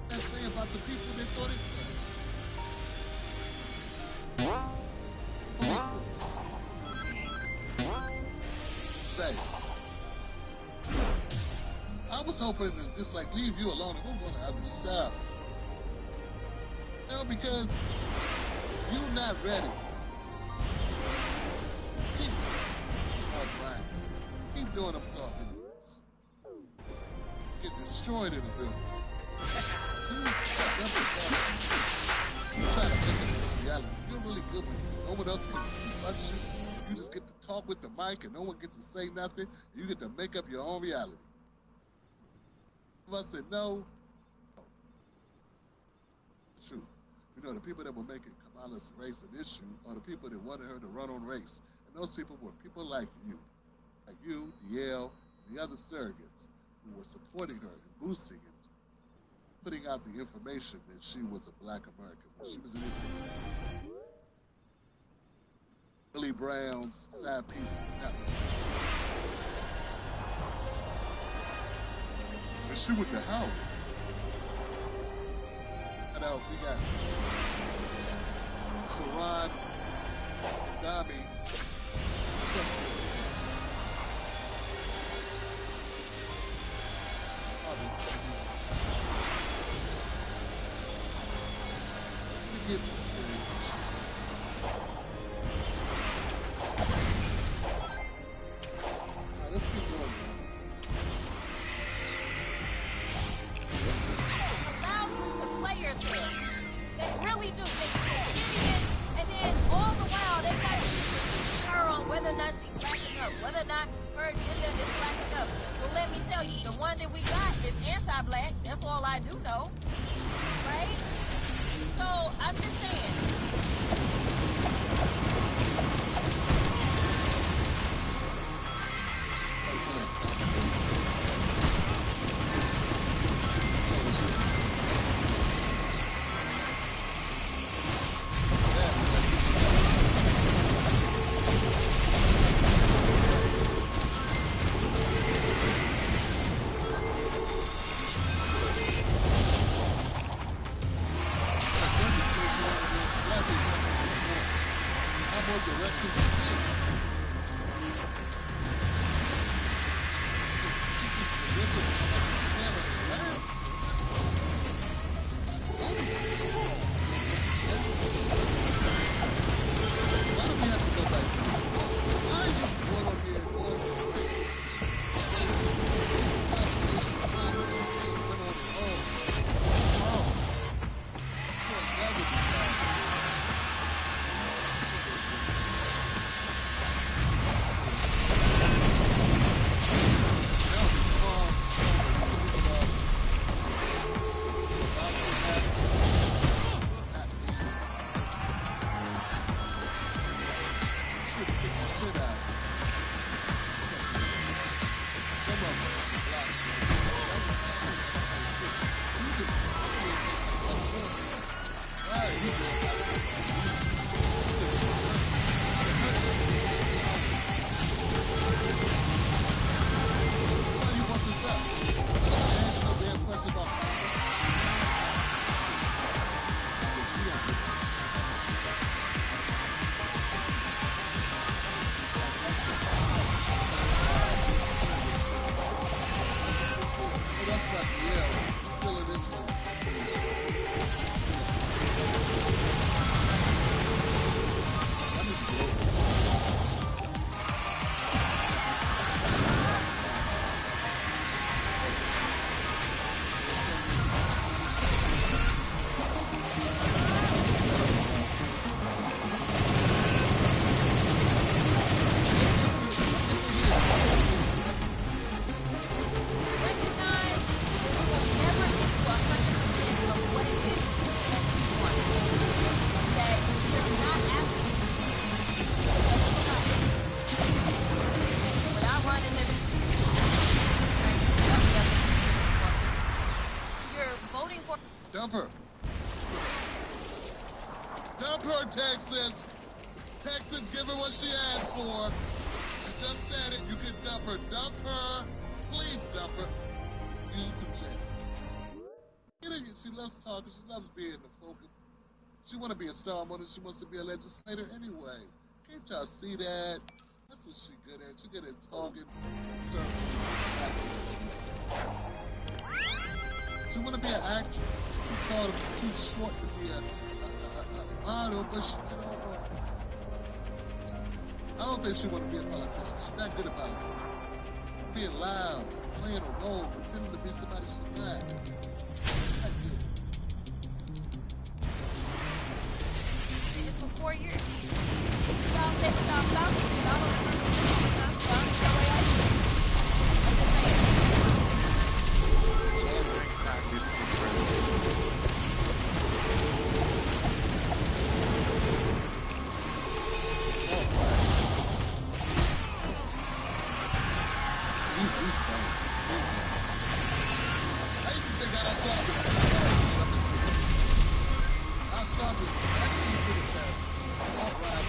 That's saying about the people that thought it was. Say, I was hoping to just like leave you alone and move on to other stuff. You know, because you're not ready. Keep doing them soft moves. Get destroyed in the building. That's a problem. You're trying to make it reality. You're really good when no one else can touch you. You just get to talk with the mic and no one gets to say nothing. You get to make up your own reality. If I said no, no. True. You know, the people that were making Kamala's race an issue are the people that wanted her to run on race. And those people were people like you, DL, and the other surrogates who were supporting her and boosting and putting out the information that she was a black American when she was an Indian. Billy Brown's side piece in that was. And she went to Howard. And we got Sharon, Dami, let's keep going, guys. Thousands of players here. They really do. They get in, and then all the while they got to keep her on whether or not she's blacking up, whether or not her agenda is blacking up. Well, let me tell you, the one that we got is anti-black. That's all I do know, right? So I'm just saying. Dump her. Dump her, Texas. Texas, give her what she asked for. She just said it. You can dump her. Dump her. Please dump her. YouTube channel. Get her. She loves talking. She loves being the focus. She want to be a star model. She wants to be a legislator anyway. Can't y'all see that? That's what she good at. She good at talking in circles. She want to be an actress. She thought it was too short to be a model, but she, you know, I don't think she want to be a politician. She's not good at politics. Being loud, playing a role, pretending to be somebody she's not. Not good. shit is for 4 years. Y'all say y'all stop. Y'all don't remember the way I do. I'm just saying. Jasmine Crockett for president. I used to think that I saw this. I saw this actually pretty fast. All right.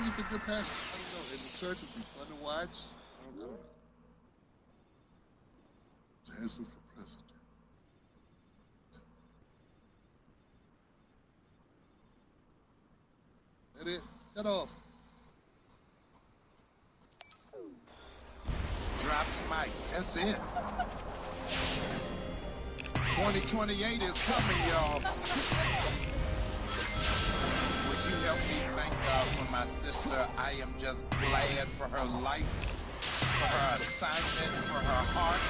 It's a good pass. I don't know. In the church, is he fun to watch? I don't know. Jasmine for president. That it? Cut off. Drops mic. That's it. 2028 is coming, y'all. Would you help me thank God for my sister? I am just glad for her life, for her assignment, for her heart,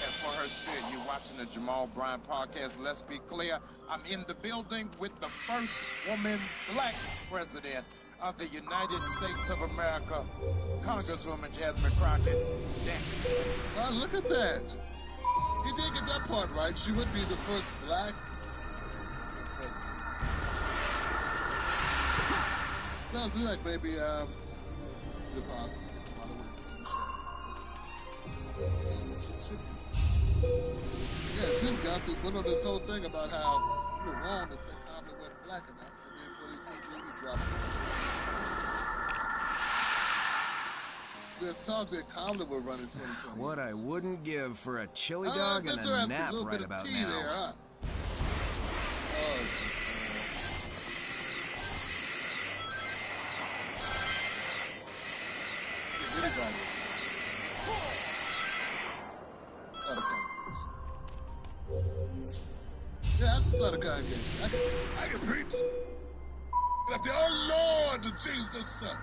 and for her spirit. You're watching the Jamal Bryant podcast. Let's be clear. I'm in the building with the first woman black president of the United States of America, Congresswoman Jasmine Crockett. Oh, look at that. He did get that part right. She would be the first black president. Sounds like maybe, it's impossible. Yeah, she's got to put on this whole thing about how you were wrong to say Common wasn't black enough, and then when he really drops it. There's songs that Common will run in 2020. What I wouldn't give for a chili dog and a nap right about now. There, huh? Anybody. Yeah, that's not a congregation. I can preach. But if the oh Lord Jesus, what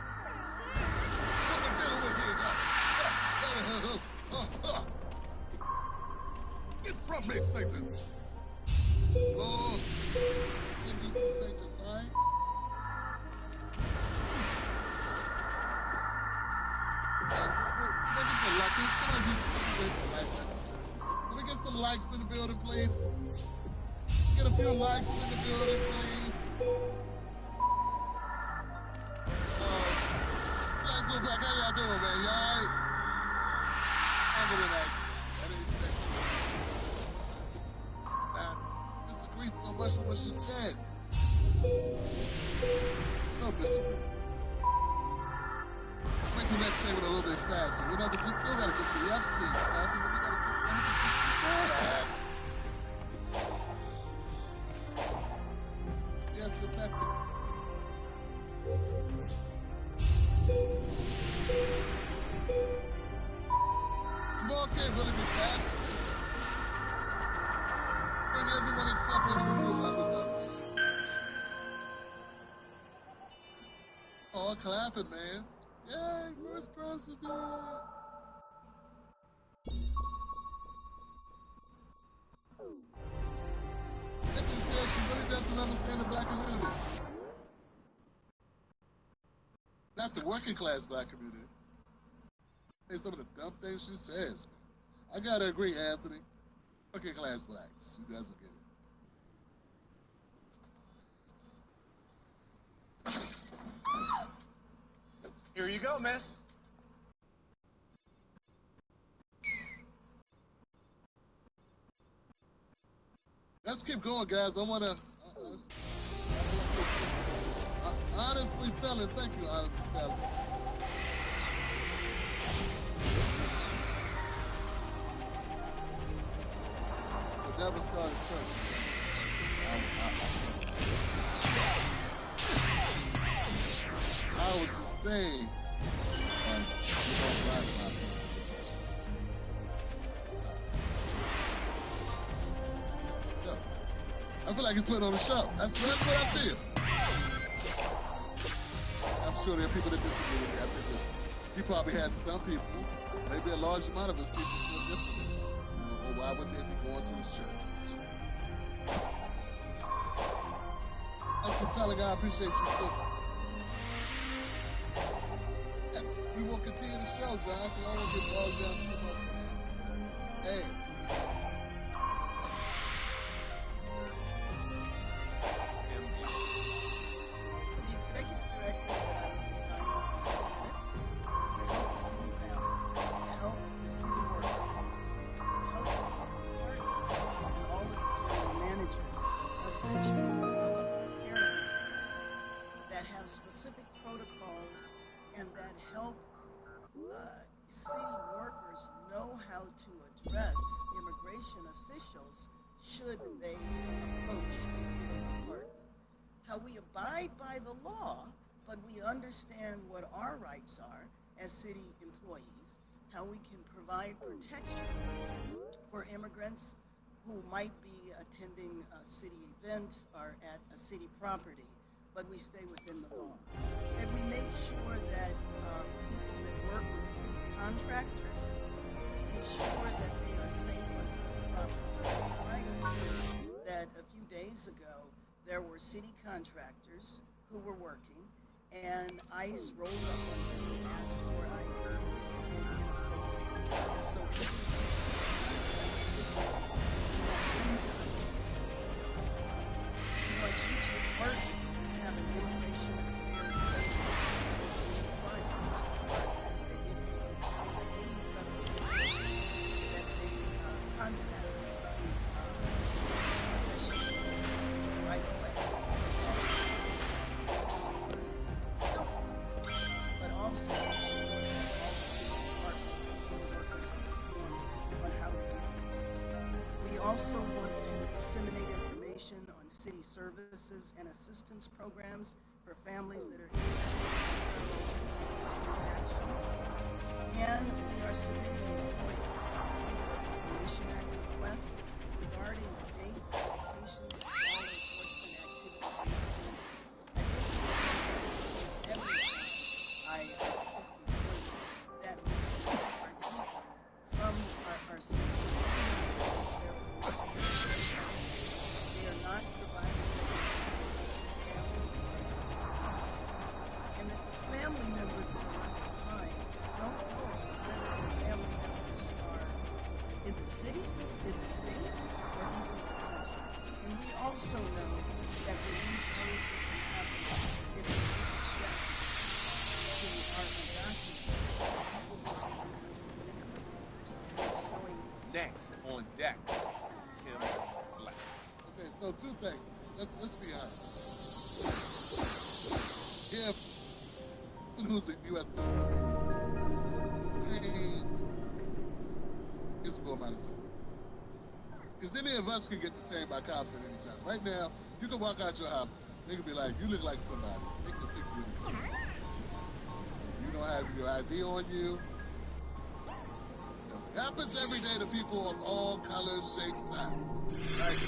we're dealing with here, get from me, Satan. Oh, give you some sanctifying. Can we get some likes in the building, please? Get a few likes in the building, please. Thanks for back. How y'all doing, man? Y'all alright? I'm gonna relax. I disagreed so much with what she said. So disagreed. Make the next segment a little bit faster, you know, because we still gotta get to the Epstein stuff, and then we gotta get yes, detective. Jamal can't really be fast. Maybe everyone except for the episodes. Oh, clapping, man. Yay, first president! Victor says she really doesn't understand the black community. Not the working class black community. Hey, some of the dumb things she says, man. I gotta agree, Anthony. Working class blacks, who doesn't get it? Here you go, miss. Let's keep going, guys. I want to honestly tell it. Thank you, honestly tell it. The devil started church. I was just saying, like he's putting on a show. That's what I feel. I'm sure there are people that disagree with me. I think that he probably has some people, maybe a large amount of his people feel differently. Or why would they be going to his church? Thanks for telling I appreciate you, sister. Yes, we will continue the show, John, so I don't get bogged down too much, man. Hey. We abide by the law, but we understand what our rights are as city employees, how we can provide protection for immigrants who might be attending a city event or at a city property, but we stay within the law. And we make sure that people that work with city contractors ensure that they are safe on city properties. Right? That a few days ago, there were city contractors who were working, and ICE rolled up on them and asked for ID. So each department have an immigration also want to disseminate information on city services and assistance programs for families that are and we are submitting a Commission Act request regarding the dates, locations, and law enforcement activities. I that we from our city. They are not providing and that the family members that are left behind don't know whether their family members are in the city, in the state, or even the country. And we also know that when these things happen, if they check to our documents, Next on deck, Tim Black. Okay, so two things. Let's be honest. If someone who's a U.S. citizen detained, he's going by the same. Because any of us can get detained by cops at any time. Right now, you can walk out your house, they can be like, you look like somebody. They can take you in. You don't have your ID on you. It happens every day to people of all colors, shapes, sizes. Right?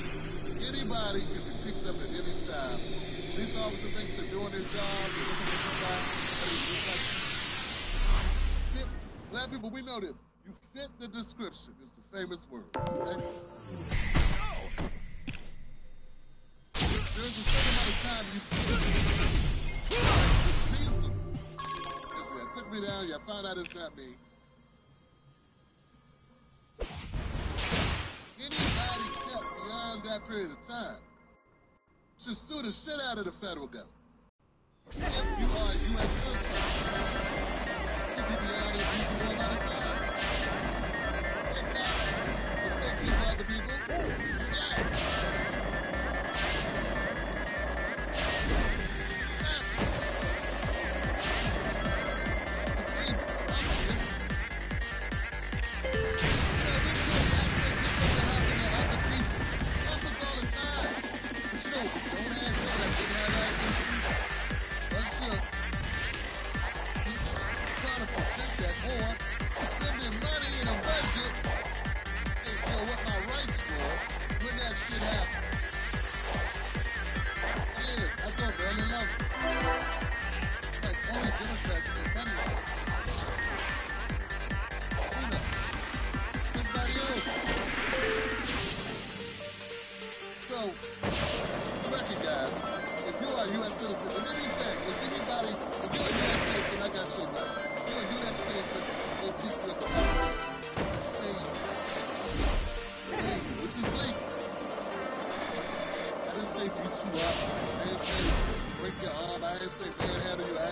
Anybody can be picked up at any time. Police officer thinks they're doing their job. They're looking for somebody. Black people, we know this. You fit the description. It's the famous word. Okay? There's a certain amount of time you fit. It took me down. You found out it's not me. Anybody kept beyond that period of time should sue the shit out of the federal government. If you are a U.S. citizen, if you beyond a reasonable amount of time. And cops, mistake people, other people, I'm black. Don't have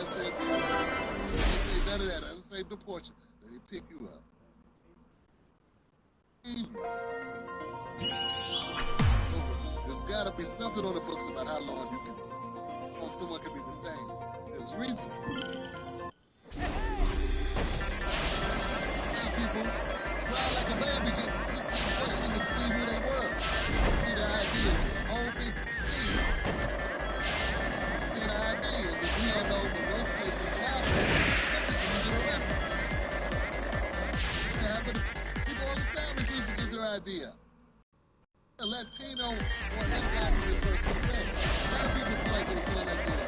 said, let's say none of that. Let's say the portion. Let me pick you up. There's got to be something on the books about how long you can, or someone can be detained. There's reason. Now people cry like a baby, just keep pushing to see who they were. See the ideas. Whole people see the ideas. But we don't know in those cases how people get arrested. Yeah, but people all the time refuse to get their idea. A Latino or undocumented person today. A lot of people feel like they're feeling like they're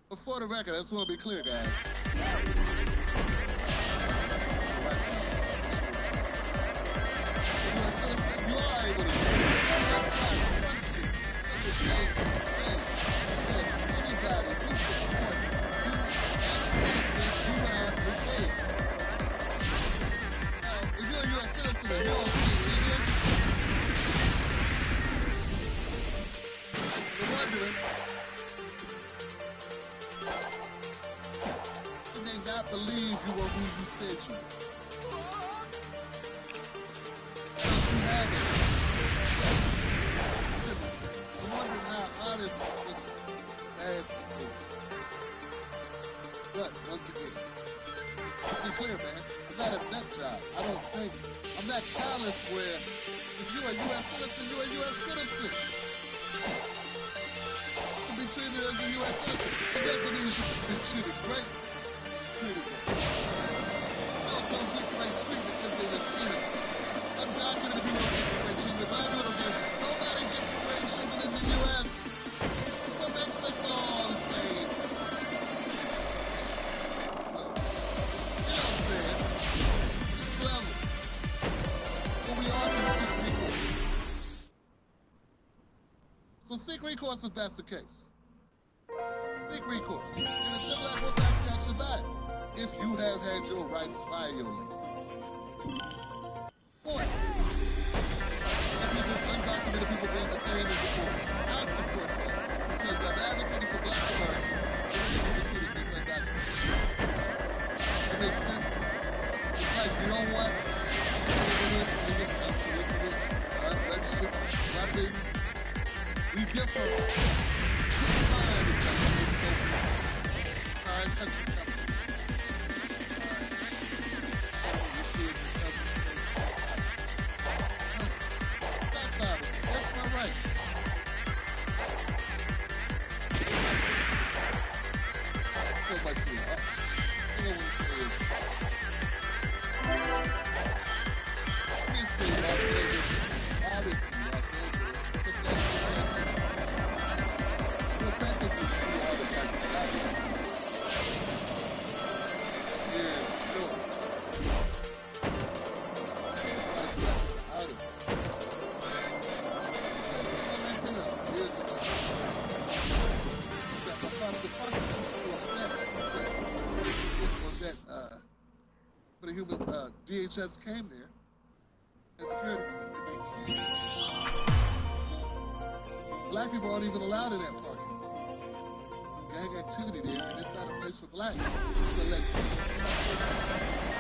but for the record, I just want to be clear, guys. You are able to believe you are who you said you were. You have it. I'm wondering how honest this ass is being. But, once again, to be clear, man, I'm not a nut job. I don't think. I'm not callous where if you're a U.S. citizen, you're a U.S. citizen. To be treated as a U.S. citizen, it doesn't mean you should be treated great. Don't get great treatment because they're Latino. Undocumented people don't get great treatment. Black people don't get. Nobody gets great treatment in the U.S. What makes us all the same? You know what I'm saying? This level. But we all can seek recourse. So seek recourse if that's the case. Seek recourse. And until that, what back got your back? If you have had your rights violated. Point. Undocumented people being detained in the court. I support that. Because I'm advocating for Black Americans. It makes sense. It's like you don't want registered, my baby. We differ. Country. That's my right. So much to you know what it is. Obviously, Las Vegas. Obviously, Los Angeles. It's a place we're practically through all the guys. Yeah, sure. For the humans, DHS came there and security. Black people aren't even allowed in that park. Gang activity there, and it's not a place for blacks. It's a Latino.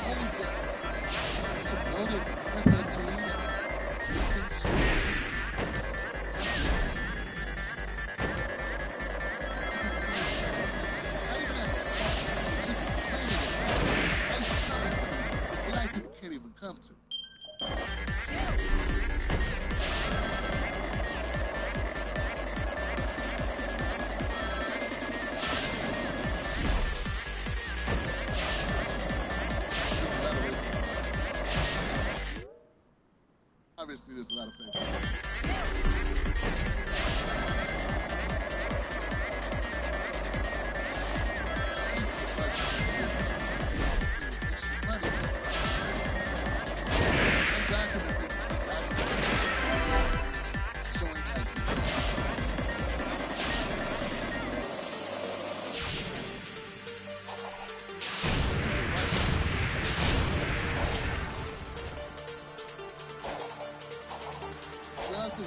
Owns that. Voted as that team. Black people can't even come to. Obviously, there's a lot of favors.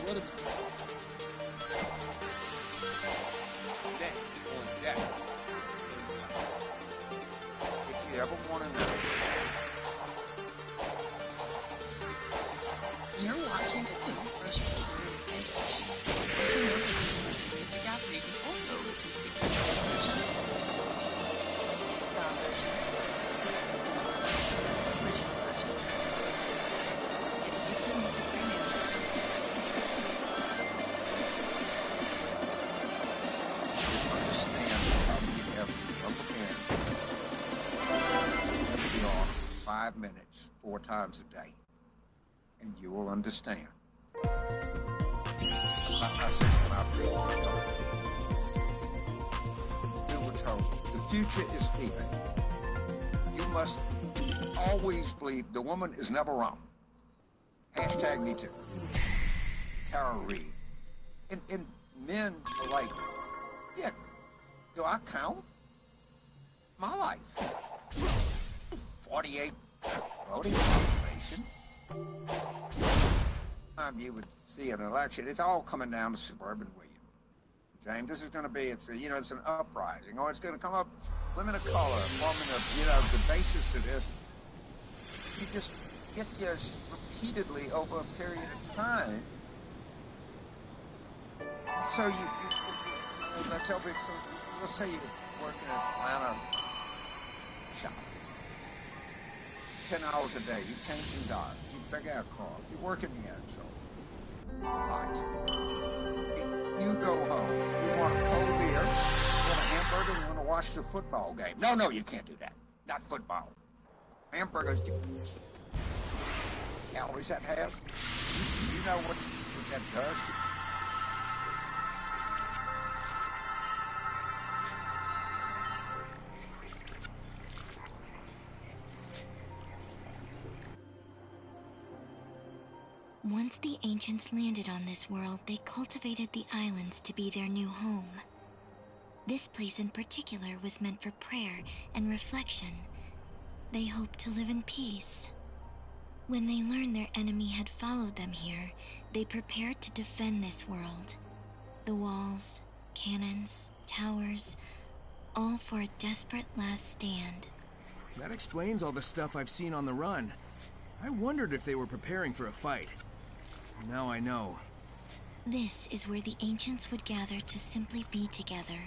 What 4 times a day, and you will understand. I said when I we were told, the future is female. You must always believe the woman is never wrong. Hashtag me too. Tara Reid. And men are like, yeah, do I count? My life. 48 voting population. You would see an election. It's all coming down to suburban William. James, this is going to be, it's an uprising, or it's going to come up, women of color, forming the basis of this. You just get this repeatedly over a period of time. So you I tell people, let's say you work in an Atlanta shop. 10 hours a day, you changing dials, you pick out cars, you work in the ad show. Right. You go home, you want a cold beer, you want a hamburger, you want to watch the football game. No, you can't do that. Not football. Hamburgers, calories that has. You know what that does to Once the ancients landed on this world, they cultivated the islands to be their new home. This place in particular was meant for prayer and reflection. They hoped to live in peace. When they learned their enemy had followed them here, they prepared to defend this world. The walls, cannons, towers, all for a desperate last stand. That explains all the stuff I've seen on the run. I wondered if they were preparing for a fight. Now I know. This is where the ancients would gather to simply be together,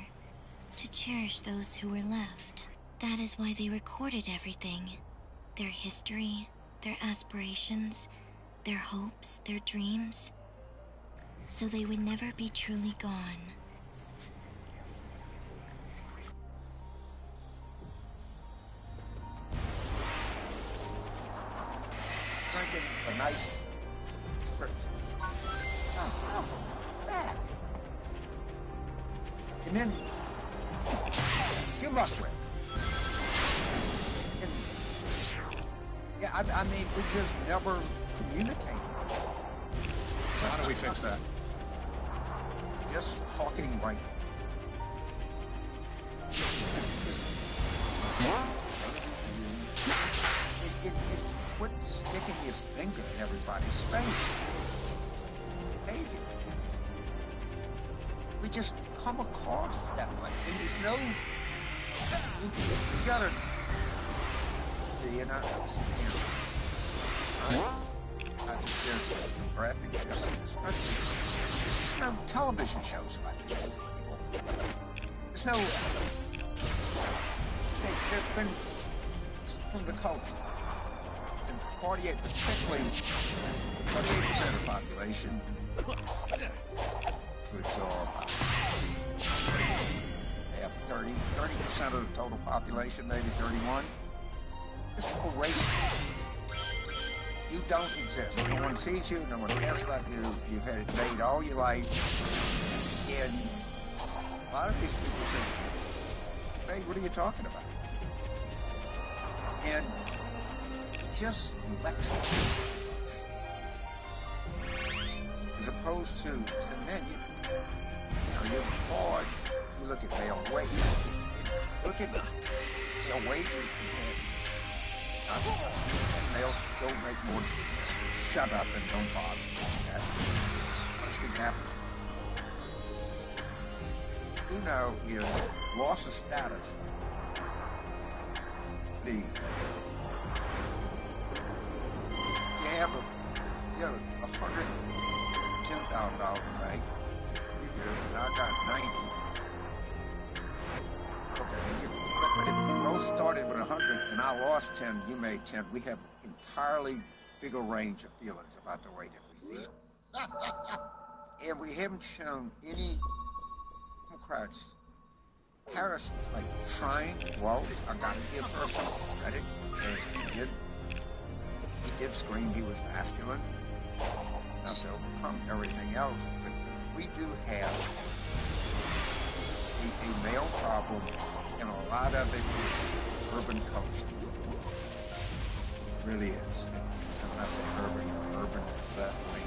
to cherish those who were left. That is why they recorded everything. Their history, their aspirations, their hopes, their dreams, so they would never be truly gone. Drinking a nice spritz. Oh, back. And then you must win. And, yeah, I mean, we just never communicate. So how do we fix that? Just talking right. Quit sticking your finger in everybody's face. Behavior. We just come across that way. And there's no... You gotta... I just there's some graphic in this country. There's no television shows about these people. There's no... They've been from the culture. 48, particularly 48% of the population, which are have 30% of the total population, maybe 31. It's erased. You don't exist. No one sees you, no one cares about you. You've had it made all your life. And a lot of these people say, hey, what are you talking about? And just lecture. As opposed to, then you're bored. You look at male wages. Look at male wages compared. Males don't make more. Shut up and don't bother me with that. What's going to happen? You know, is loss of status. You have $110,000 bank. You do. And I got 90. Okay, but if we both started with 100 and I lost 10, you made 10. We have entirely bigger range of feelings about the way that we feel. And we haven't shown any Democrats. Harris, like, trying. Well, I got to give her some credit because she did stiff screamed he was masculine. Not to overcome everything else, but we do have a male problem, and a lot of it is urban culture. It really is. And when I say urban that way.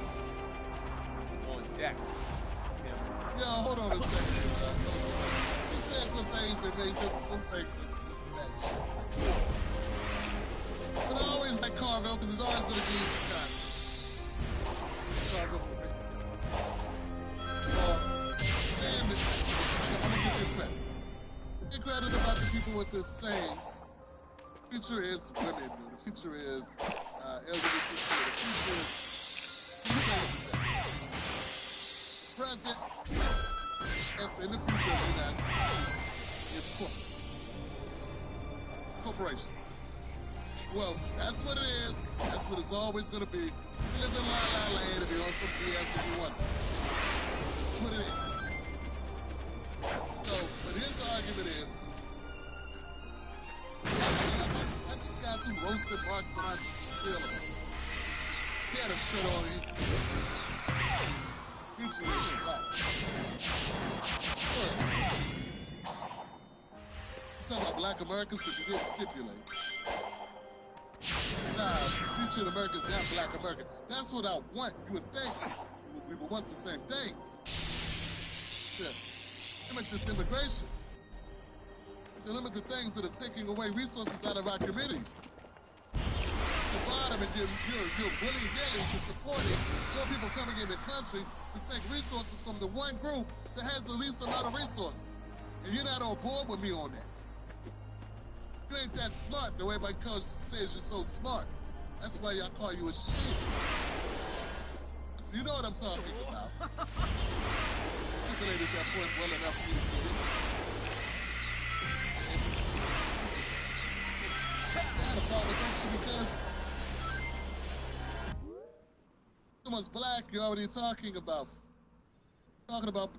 On deck. Yeah, hold on a second. He said some things that made sense, some things that just bad shit. But I always like Carvel because it's always going to be some kind. Carvel for me. And I'm going to give you credit. Give credit about the people with the sayings. The future is women. The future is LGBT. The future is present. Yes, in the future of the United States is corporate. Corporation. Well, that's what it is. That's what it's always going to be. You live in La La Land if you're on some BS if you want to. That's what it is. So, but his argument is, I just got through roasted Mark Steele. He had a shirt on. He's black. He's talking about black Americans because he didn't stipulate. Nah, future in America is not black America. That's what I want. You would think we would want the same things. Yeah. Limit this immigration. To limit the things that are taking away resources out of our communities. The bottom, and you're willy-nilly to supporting more people coming in the country to take resources from the one group that has the least amount of resources. And you're not on board with me on that. You ain't that smart, the way my coach says you're so smart. That's why I call you a shit. So you know what I'm talking about. Articulated that point well enough for you to get it. I had a problem with you because someone's black, you're already talking about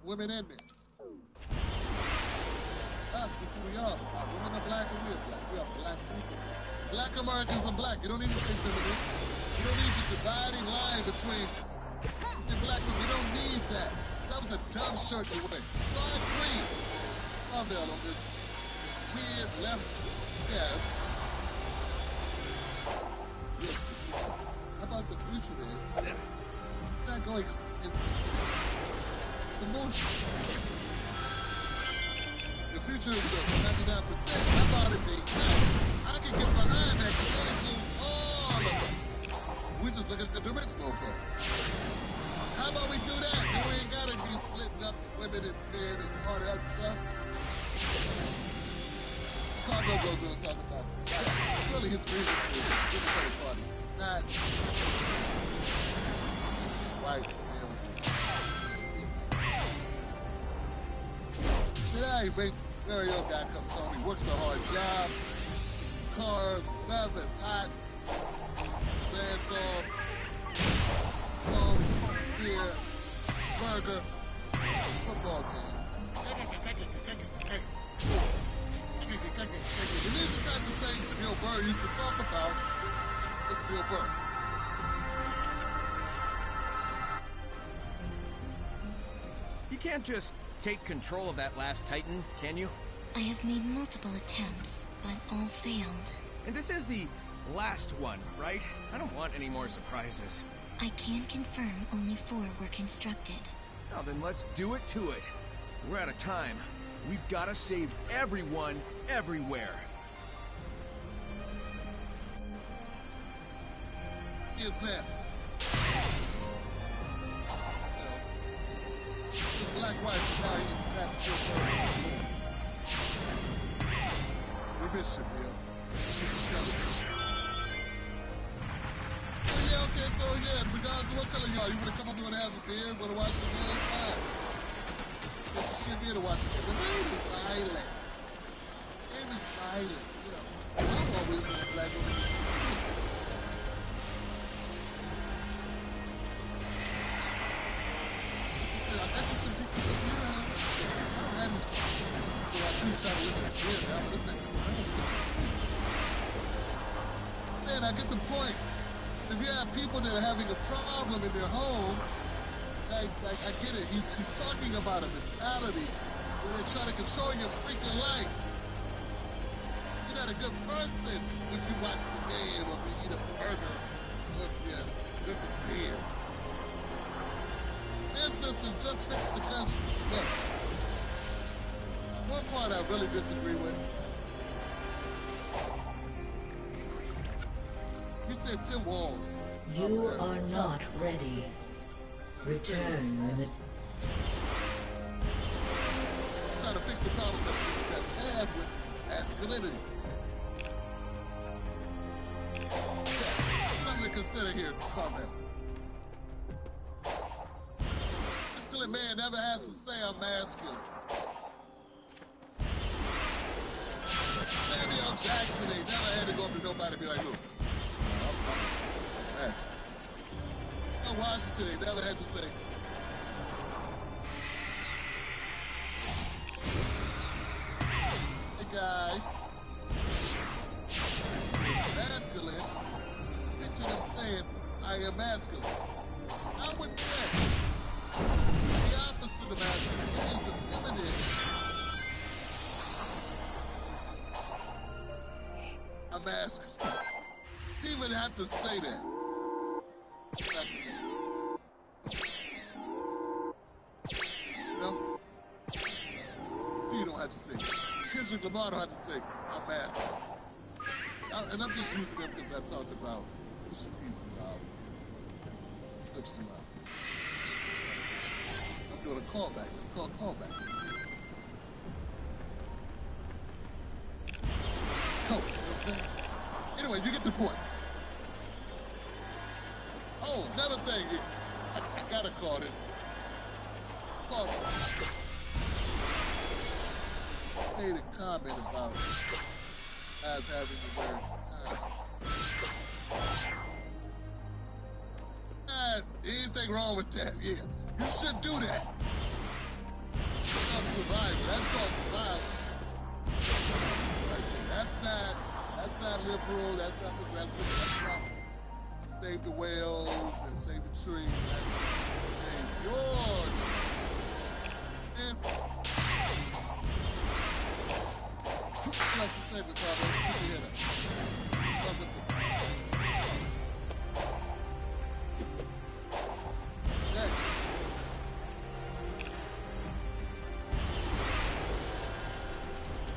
women and men. Us is who we are. Our women are black and we are black. We are black people. Black Americans are black. You don't need to say feminist. You don't need the dividing line between and black people. You don't need that. That was a dumb shirt you wear. So I agree. Marvel on this weird left. Yeah. How about the future is? It's not going. It's emotion. The future is 99%. How about it being 90? I can get behind that because that includes all of us. We just look at the rich motherfuckers. How about we do that? And we ain't gotta be splitting up women and men and all that stuff. Cargo goes on and talk about it. Really, his reason is the party, not white male. Today, racist scenario guy comes home. He works a hard job. Cars, weather's hot. Lands off. Phone, beer, burger, football game. And these are the kinds of things Bill Burr used to talk about. It's Bill Burr. You can't just take control of that last Titan, can you? I have made multiple attempts, but all failed. And this is the last one, right? I don't want any more surprises. I can confirm only 4 were constructed. Now then, let's do it to it. We're out of time. We've got to save everyone, everywhere. Is that? The black wife is how you got to feel. We miss you, Bill. Oh, yeah, okay, so yeah, regardless of what color you are, you wanna come up, you wanna have a beer, wanna watch the game, fine. But you shouldn't be able to watch the game. The game is violent. The game is violent, you know. I'm always been a black woman. I got you some people some beer. I don't have this. So I do try to look at beer now, but this ain't the first thing. Man, I get the point. If you have people that are having a problem in their homes, I get it. He's talking about a mentality where they're trying to control your freaking life. You're not a good person if you watch the game or if you eat a burger or if you drink a beer. This system just fixed the country. Look, one part I really disagree with. He said 10 walls. You are not ready. Return when the... Trying to fix the problem that's had with masculinity. Something to consider here, Carmel. Masculine man never has to say I'm masculine. Samuel L. Jackson ain't never had to go up to nobody and be like, look, I'm masculine. Washington ain't never had to say, hey guys, masculine, picture them saying, I am masculine. I would say, the opposite of masculine is the feminine. I'm masculine. To even have to say that. No? You don't have to say it. Kendrick Lamar don't have to say, I'm masculine. And I'm just using them because I talked about Pusha T's new album. Clips him out. I'm doing a callback. It's called callback. Cool. You know what I'm saying? Anyway, you get the point. Oh, another thing. I gotta call this. Made a comment about guys having to wear anything wrong with that? Yeah, you should do that. That's called survival. That's called survival. That's not liberal. That's not progressive. That's not save the whales and save the trees. That's save yours. And let's just say because put your head up. Next.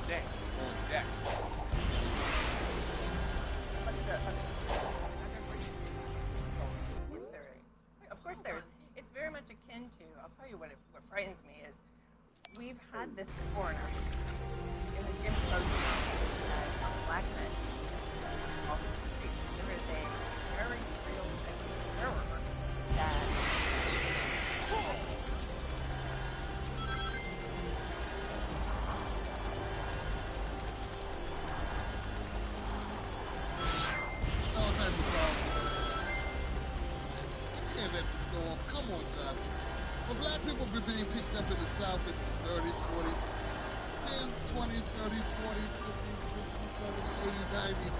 Next on deck. Of course there is. It's very much akin to, I'll tell you what frightens me is, we've had this before in our history. In the Jim Crow trial, black men off the street. There is a very real type of terror that all types of problems. You can't let this go on. Come on, Johnson. Well, black people were being picked up in the South in the 30s, 40s, 10s, 20s, 30s, 40s, 50s, 60s, 70s, 80s, 90s,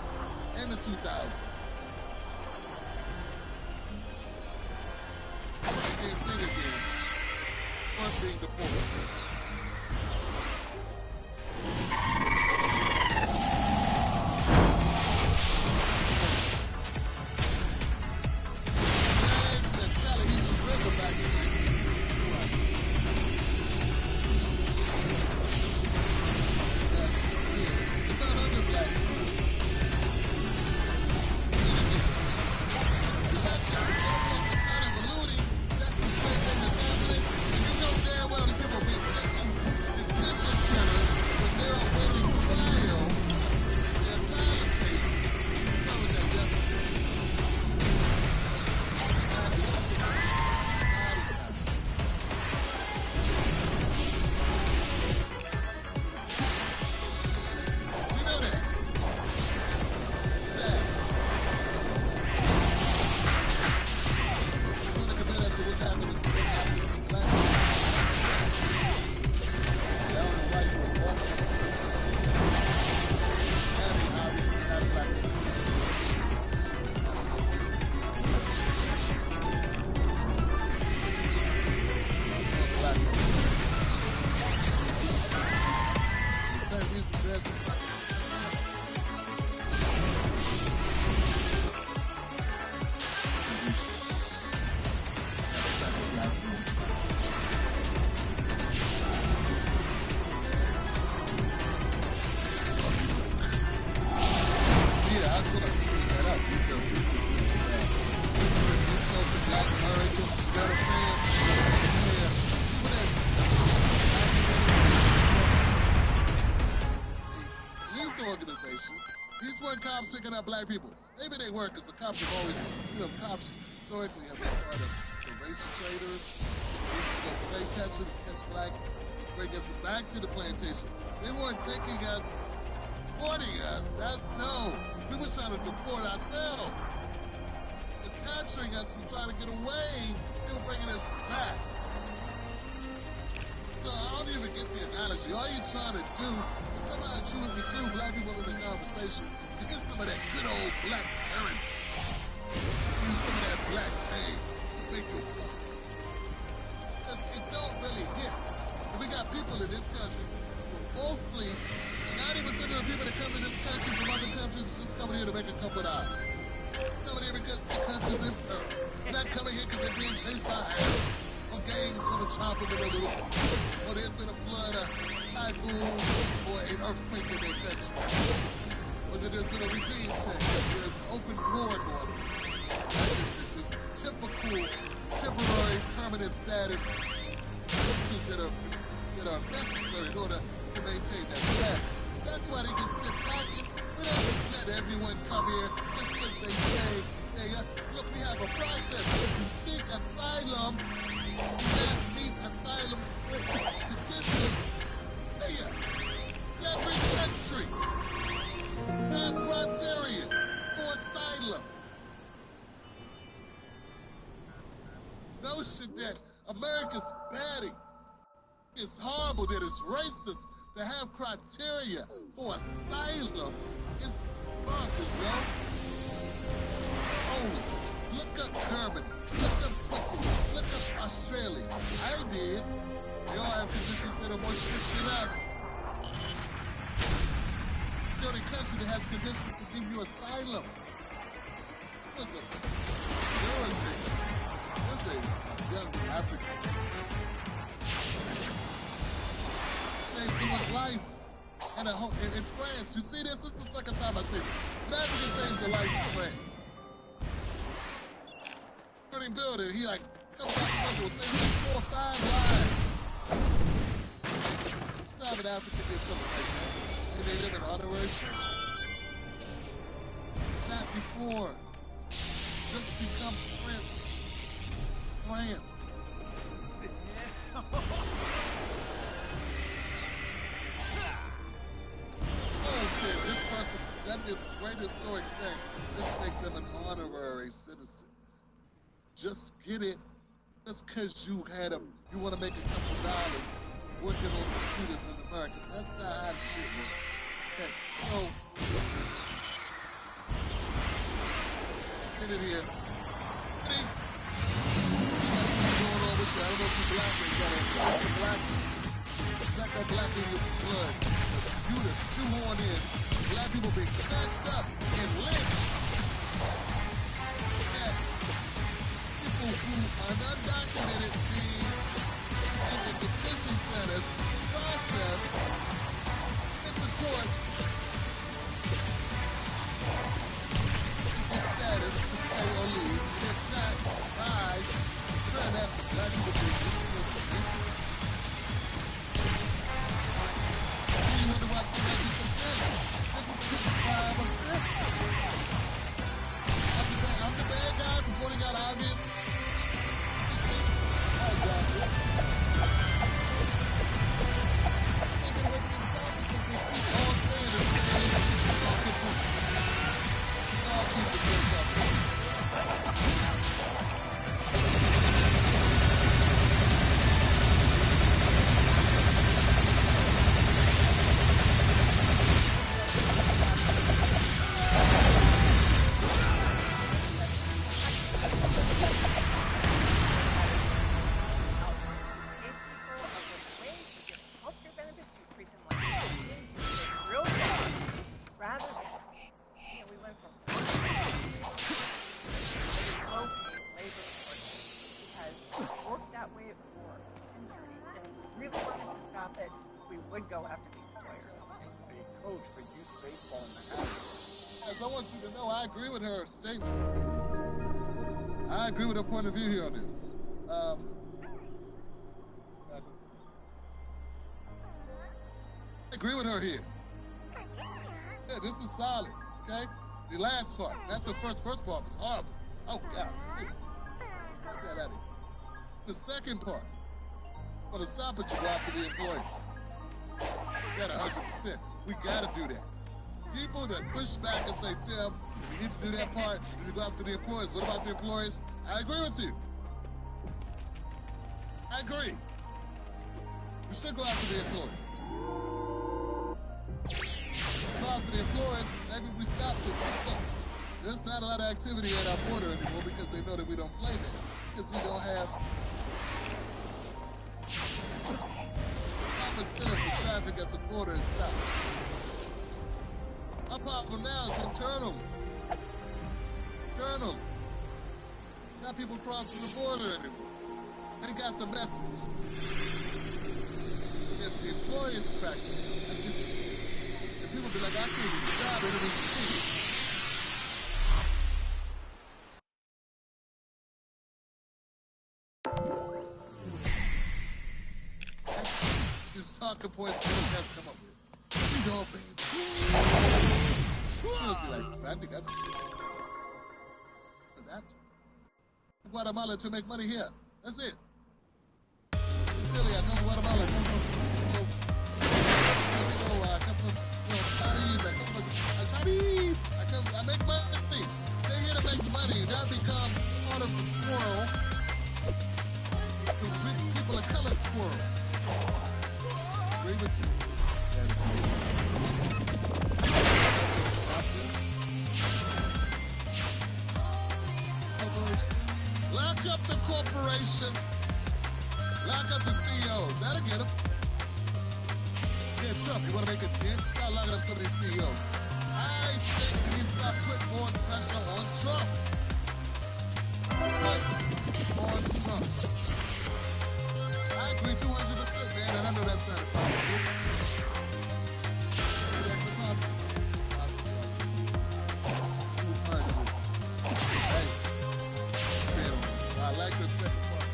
and the 2000s. I can't sing again. One being the poor. Well, the people being cops picking up black people. Maybe they weren't, because the cops have always, cops historically have been part of the race traders, slave catchers, catch blacks, bring us back to the plantation. They weren't taking us, deporting us. No. We were trying to deport ourselves. They're capturing us, we're trying to get away. They were bringing us back. So I don't even get the analogy. All you're trying to do is somehow include black people in the conversation to get some of that good old black currency. Use some of that black pain to make your point. Because it don't really hit. And we got people in this country who mostly, 90% of the people that come to this country from other countries just coming here to make a couple of dollars. Coming here because the country's in peril. Not coming here because they're being chased by hounds. Or gangs gonna chop them in the roof, or there's been a flood, a typhoon, or an earthquake in their country, or that there's been a regime change, there's open war going on. The typical temporary permanent status that are necessary in order to maintain that status. That's why they just sit back and we don't just let everyone come here just because they say, hey, look, we have a process. You seek asylum. You can't meet asylum conditions. See ya. Every country have criteria for asylum. This notion that America's baddie, it's horrible, that it's racist to have criteria for asylum is bonkers, yo. Oh, look up Germany, look up Switzerland, look up Australia. I did. They all have conditions that are more strict than us. The only country that has conditions to give you asylum. There was a young African. Saved someone's life in France. You see this? This is the second time I see this. An African saves a life in France. Burning building, he comes out the window, saves 4 or 5 lives. It's time an African did something like that. They made him an honorary. Not before. Just become French. France. This person, that is great historic thing. Let's make them an honorary citizen. Just get it. Just because you want to make a couple dollars working on computers in America. That's not how shit works. Okay, so get it here. Hey, what's going on with you? I don't know if you're black or you got a black. It's like that black in your blood. You to shoehorn in. Black people being snatched up and lynched. And people who are undocumented being in detention centers, processed into court to get status to stay or leave. If not, bye. That's black people being detention. You wonder why somebody gets upset? I'm the bad guy for pointing out obvious. I agree with her statement. I agree with her point of view here on this. I agree with her here. Yeah, this is solid, okay? The last part, not the first part was horrible. Oh God, get that out of here. The second part, for the stop it, you go after the employers. Got 100%. We gotta do that. People that push back and say, Tim, we need to do that part, we need to go after the employers. What about the employers? I agree with you. I agree. We should go after the employers. Go after the employers, maybe we stop this. There's not a lot of activity at our border anymore because they know that we don't play there. Because we don't have 5% of the traffic at the border is stopped. Our problem now is internal. Internal. Not people crossing the border anymore. They got the message. If the employees practice, if people be like, I can't get a job, it'll be free. Just talking points Democrats come up with. You know, baby. Feels me like, I think for that. Guatemala to make money here. That's it. Really, I come from Guatemala. I come from Chinese. Chinese. I make money. They're here to make money. That become part of the swirl. The people of color swirl. Agree with you. Lock up the corporations. Lock up the CEOs. That'll get them. Yeah, Trump, you want to make a dent? Start locking up some of these CEOs. I think we need to start putting more pressure on Trump. On Trump. I agree 200%, man, and I know that's not possible. That's impossible. Hey, I like the second part.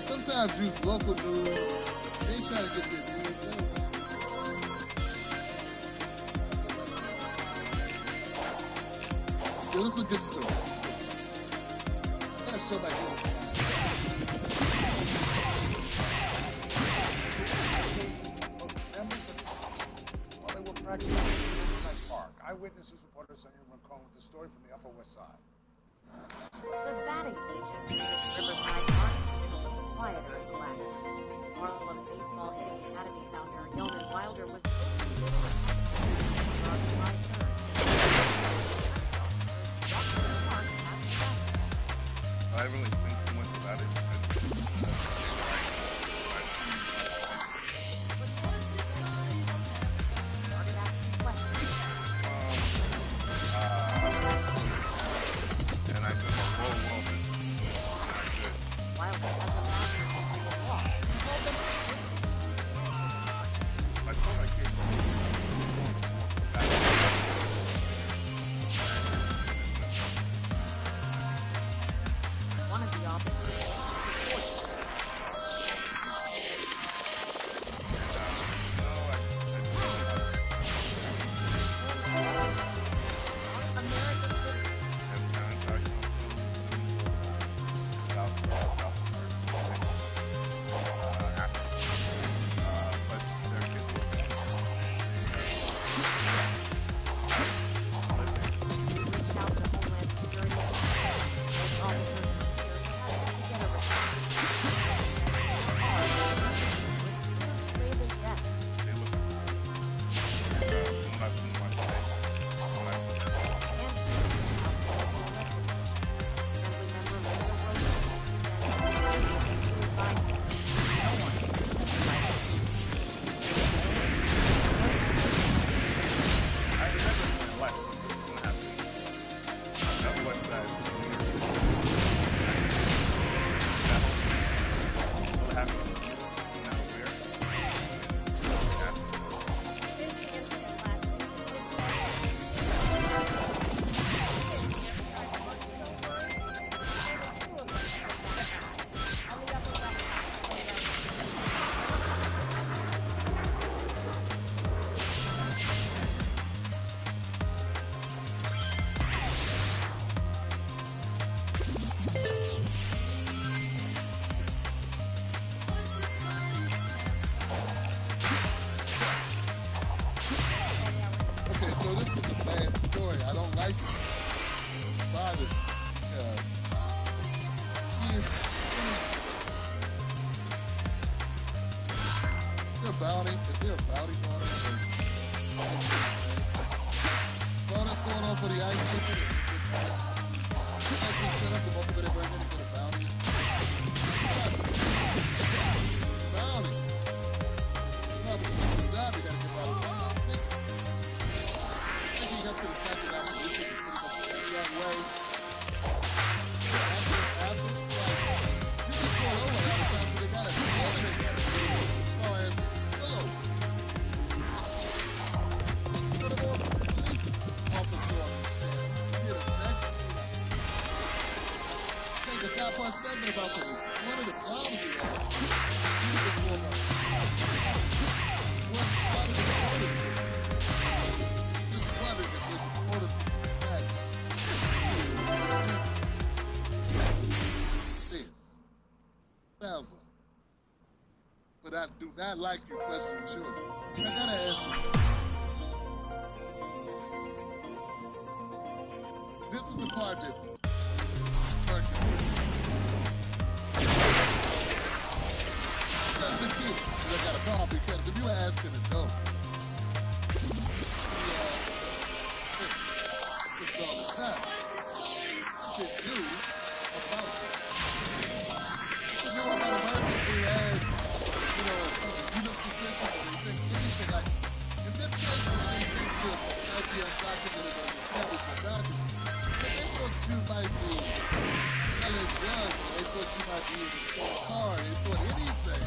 Sometimes use local news. They try to get their news. Still, it's a good story. Gotta show my good. While they were practicing in Riverside Park, eyewitnesses reported seeing everyone calling with the story from the Upper West Side. The batting agent Riverside Park is a little quieter in the last week. Harlem Baseball Hitting Academy founder Gilman Wilder was I really think too much about it. And I just went, whoa, Wilder has a master's in law. I told my kids. One of the officers bounty? Is there a bounty going on? All that's going on for the ice people. Actually set up the moment where they bring in to get a bounty. Bounty. Well, the job you gotta get out of town. I think he got to the fact that I'm pretty much the wrong way. After, you can pull over a lot of times, but they gotta eliminate that. As far as, hello. What about the police officer on this shit? Get a back. I think the top part segment about this. One of the problems we have. But I do not like you questioning children. I gotta ask you. This is the part that hurt me. That's the kid. I got a problem because if you were asking adults, it's all the time. Shit do about it. You know about emergency as, you look specific and you think anything like, in this case, when they think to might be undocumented or established undocumented, but they thought you might be selling drugs, or they thought you might be in a stolen car, they thought anything.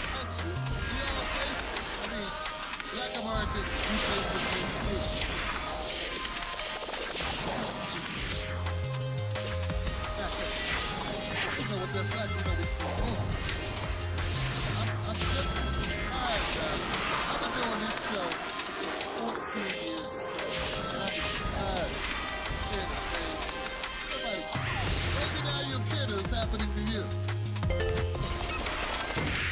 Not you. We all face it. I mean, black Americans, we face the same thing. You know what that's like, you know what's going on. I'm just tired, guys. I've been doing this show for 14 years, and I'm tired. Somebody, maybe now your kid is happening to you.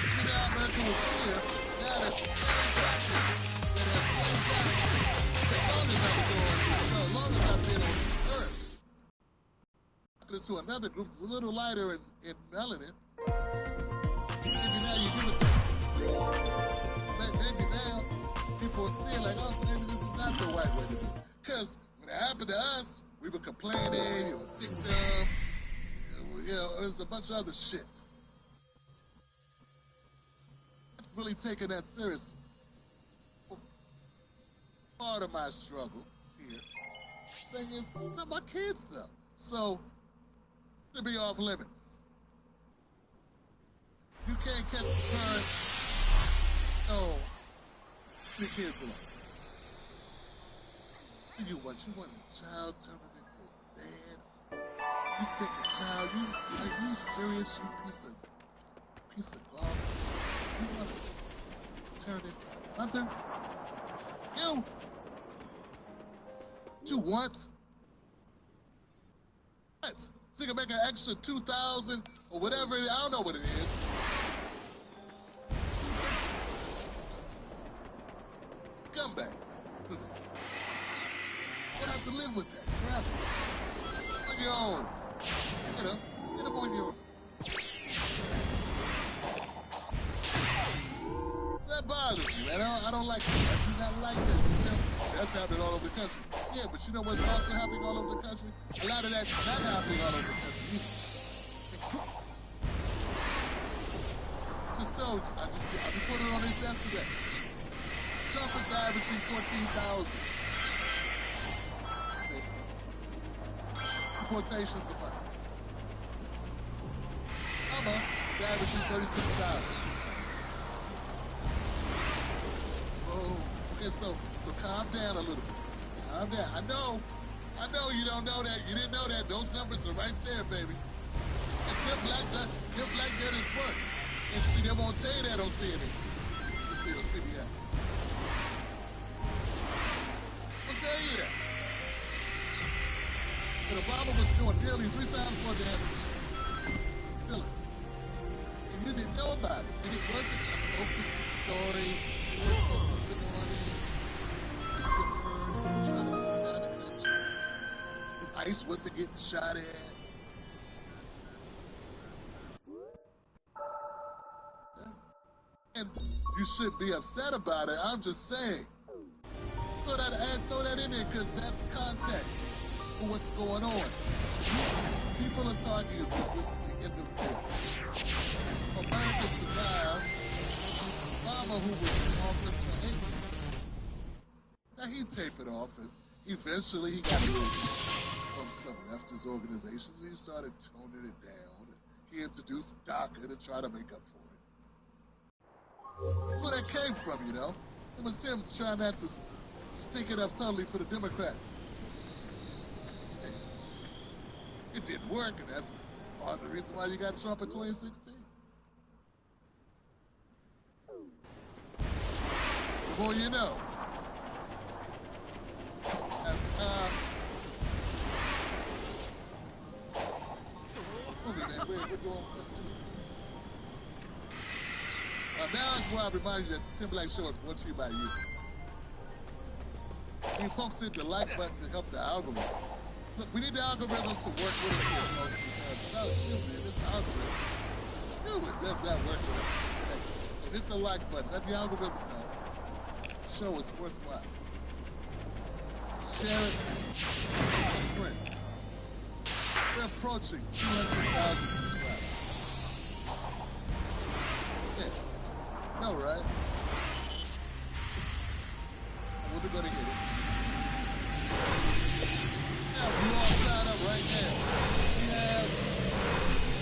Maybe now America was here, now that's the same practice that has played out as long as I've been doing this show, as long as I've been on this earth. To another group that's a little lighter in melanin. Maybe now you give it back. Maybe now people are seeing like, oh, maybe this is not the right way to do it. Because when it happened to us, we were complaining, you were victim, there's a bunch of other shit. Really taking that serious. Part of my struggle here. Thing is, to my kids though. So, to be off limits. You can't catch the current. No. Your kids alone. You want a child turning into a dad? You think a child, are you serious, you piece of garbage? You want to turn into a mother? You? You want? What? So you can make an extra 2,000 or whatever, I don't know what it is. Scumbag. You'll have to live with that forever. On your own. Get up on your own. That bothers me, man. I don't like this. I do not like this. That's happening all over the country. Yeah, but you know what's also happening all over the country? A lot of that's not happening all over the country. Just told you. I reported on this yesterday. Trump is averaging 14,000. Deportations a month. Obama is averaging 36,000. Oh, okay, so calm down a little bit. Calm down. I know you don't know that. You didn't know that. Those numbers are right there, baby. And Tim Black did his work. And see, they won't tell you that on CNN. Let's see on CBS. They'll tell you that. But Obama was doing nearly 3 times more damage. Villains. And you didn't know about it. And it wasn't focused stories. It was focusing on it. Trying to put down the country. ICE wasn't getting shot at. And you shouldn't be upset about it. I'm just saying. Throw that in there because that's context for what's going on. People are talking as if this is the end of things. America survived. Obama, who was in office for 8 years. Now he taped it off, and eventually he got moved from some leftist organizations, and he started toning it down. He introduced DACA to try to make up for it. That's where that came from, you know? It was him trying not to stick it up totally for the Democrats. It didn't work, and that's part of the reason why you got Trump in 2016. The more you know. We're going now is where I remind you that the Tim Black Show is brought to you by you. You folks hit the like button to help the algorithm. Look, we need the algorithm to work with us here, folks, because without you, this algorithm, it does not work with us. So hit the like button. Let the algorithm know. The show is worthwhile. Share it. Friend. We're approaching 200,000 subscribers. Yeah. No, right? And we're gonna hit it. Now, you all sign up right now. We have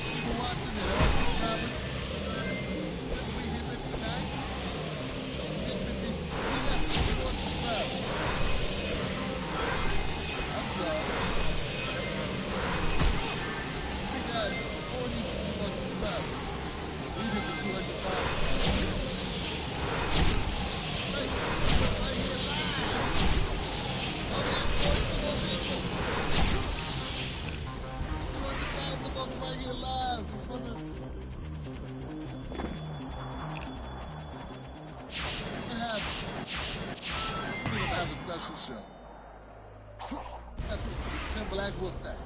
people watching it all subscribers. If we hit it tonight, we got 4 subscribers. I'm sorry. We got 40 more subscribers. We did the 200,000. Right here live. Oh, we got 40 more people. 200,000 of them right here live. We're gonna have a special show. Tim Black Wolfpack.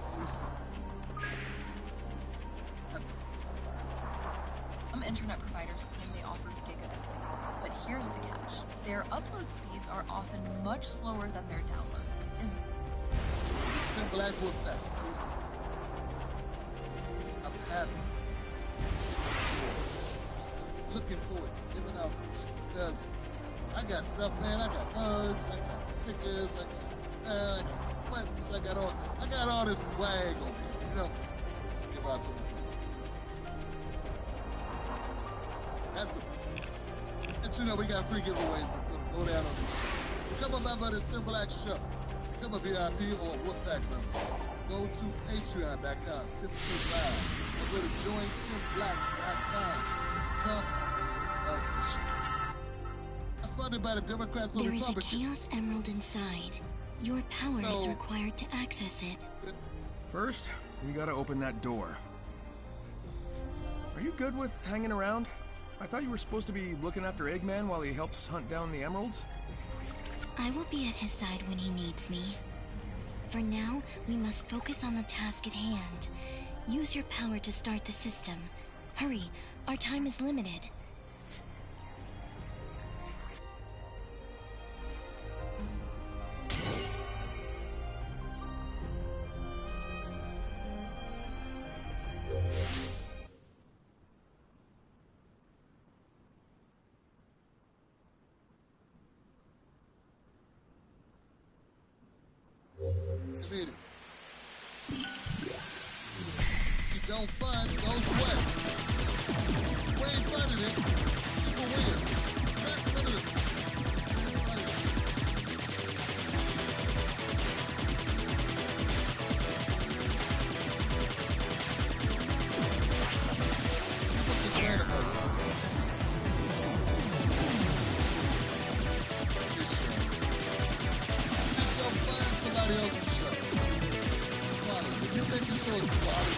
Some internet providers claim they offer gigabit speeds, but here's the catch. Their upload speeds are often much slower than their downloads. Tim Black Wolfpack. I'm happy. Looking forward to giving out because I got stuff, man. I got mugs, I got stickers, I got buttons, I got all this swag on me, you know. Give out to me. That's it. And you know we got free giveaways that's gonna go down on this show. Become a member of the Tim Black Show. Become a VIP or a Wolfpack member. Go to patreon.com, TimSpeak Live, or go to jointimblack.com. Become a show. Funded by the Democrats or there is a Republicans. Chaos Emerald inside. Your power is required to access it. First, we gotta open that door. Are you good with hanging around? I thought you were supposed to be looking after Eggman while he helps hunt down the emeralds. I will be at his side when he needs me. For now, we must focus on the task at hand. Use your power to start the system. Hurry, our time is limited. You don't fund those what? We ain't funding it. People win. Not funding it. Somebody else's show. If you think your show is quality,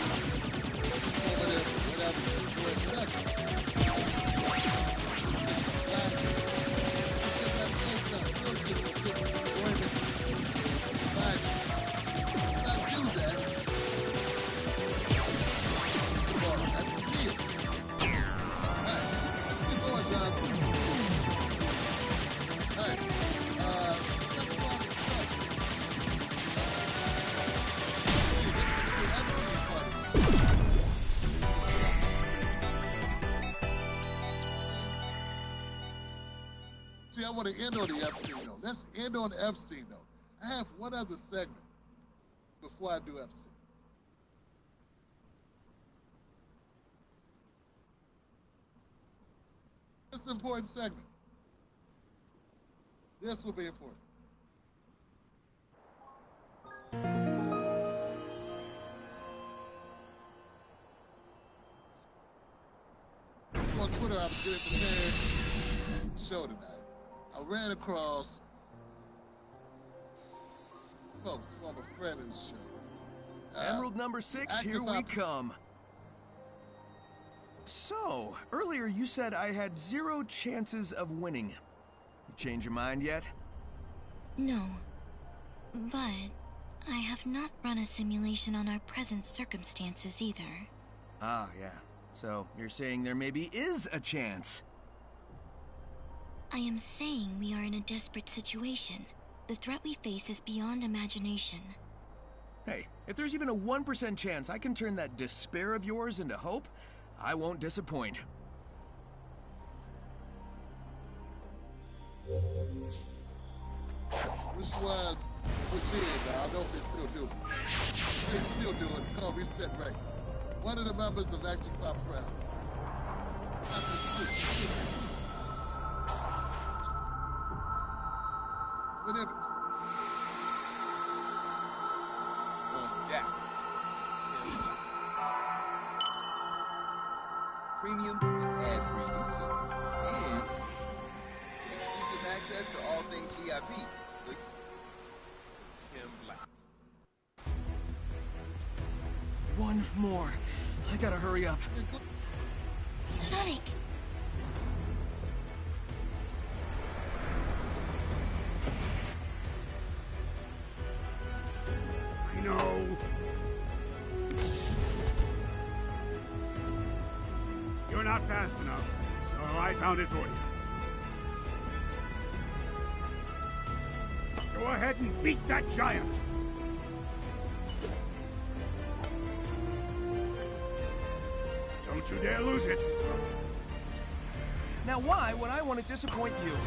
over there, whatever, I want to end on the F scene, though. Let's end on the F scene, though. I have one other segment before I do F scene. This is an important segment. This will be important. So on Twitter, I was getting prepared for the show tonight. I ran across posts from a friend of the show. Emerald number 6, here we come. So, earlier you said I had 0 chances of winning. You change your mind yet? No. But I have not run a simulation on our present circumstances either. Ah, yeah. So, you're saying there maybe is a chance? I am saying we are in a desperate situation. The threat we face is beyond imagination. Hey, if there's even a 1% chance I can turn that despair of yours into hope, I won't disappoint. Which was, which is, I don't know if they still do. They still do it. It's called Reset Race. One of the members of Action 5 Press. It's an image. On deck. Premium is ad-free YouTube and exclusive access to all things VIP. So Tim Black. One more. I gotta hurry up. Sonic! I know. You're not fast enough, so I found it for you. Go ahead and beat that giant! Don't you dare lose it! Now why would I want to disappoint you?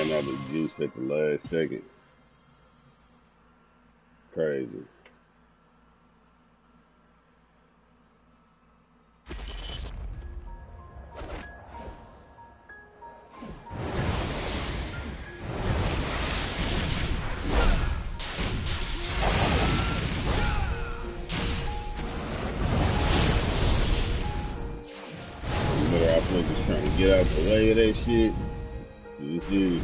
ran out of juice at the last second. Crazy. Just trying to get out the way of that shit. You see,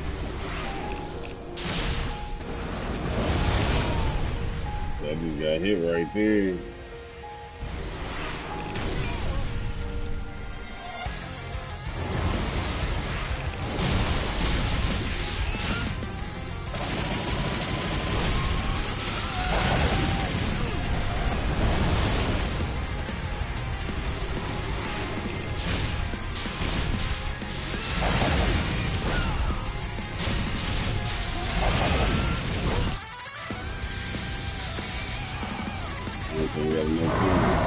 I just got hit right there. We have no food.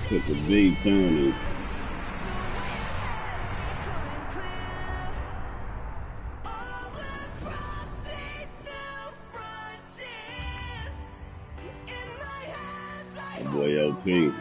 Took a big turn. My boy LP.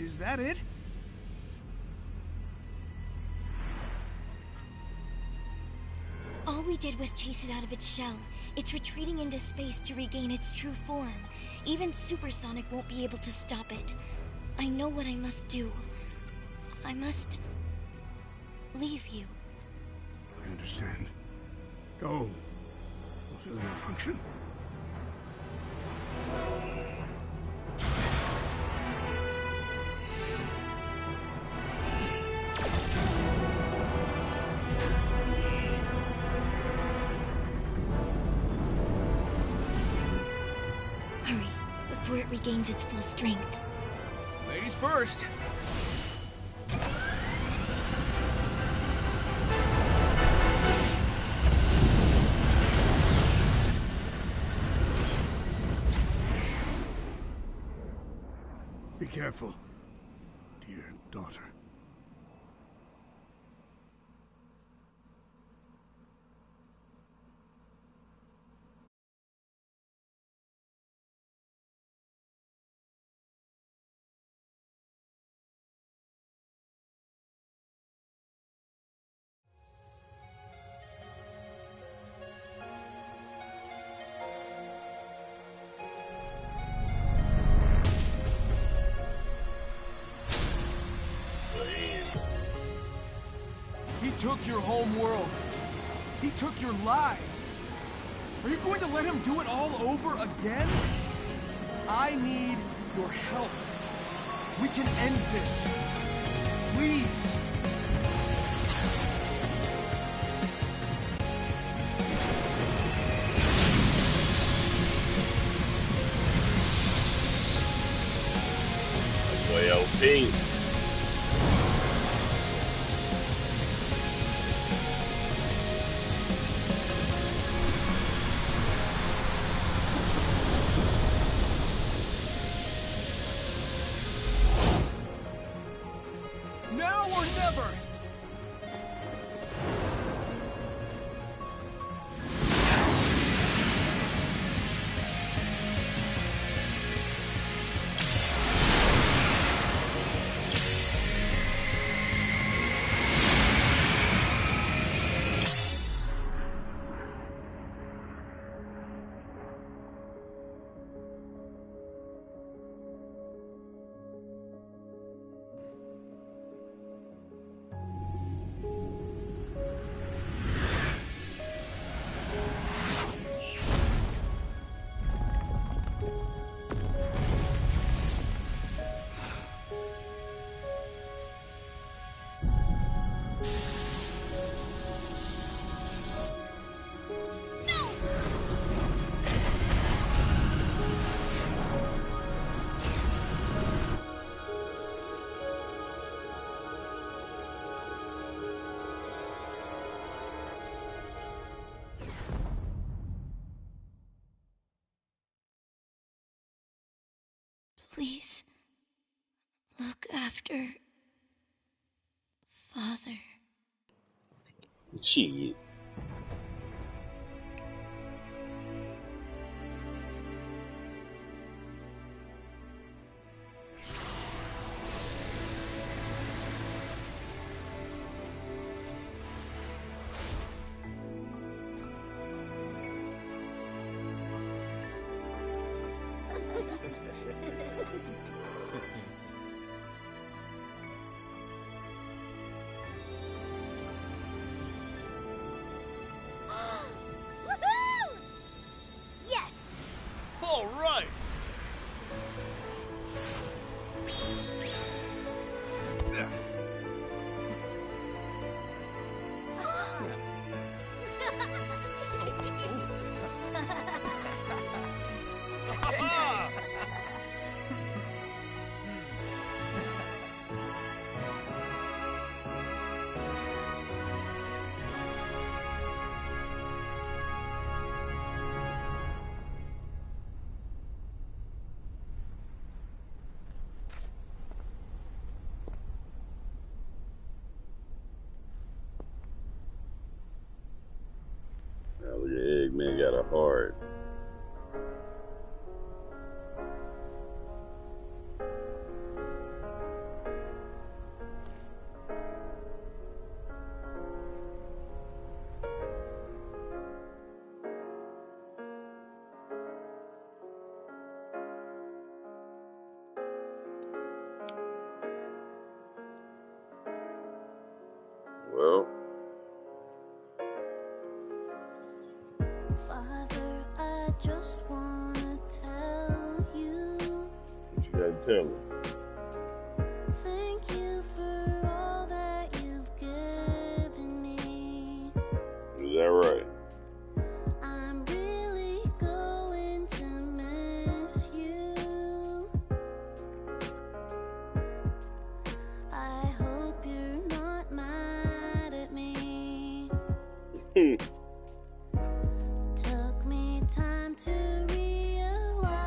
Is that it? All we did was chase it out of its shell. It's retreating into space to regain its true form. Even Supersonic won't be able to stop it. I know what I must do. I must leave you. I understand. Go. Fulfill your function. Hurry, before it regains its full strength. Ladies first. Be careful, dear daughter. took your home world. He took your lives. Are you going to let him do it all over again? I need your help. We can end this. Please. Way OP. Now or never! Please, look after Father. Shit. Woohoo! Yes! All right. Oh, the Eggman got a heart. Well, Father, I just wanna tell you, what you gotta tell him? thank you for all that you've given me. Is that right? I'm really going to miss you. I hope you're not mad at me. Took me time to realize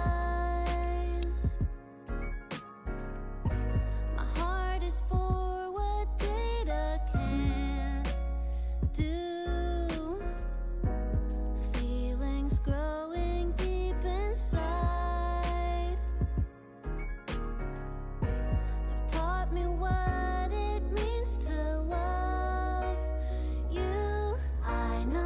my heart is for what data can't do. Feelings growing deep inside have taught me what it means to love you. I know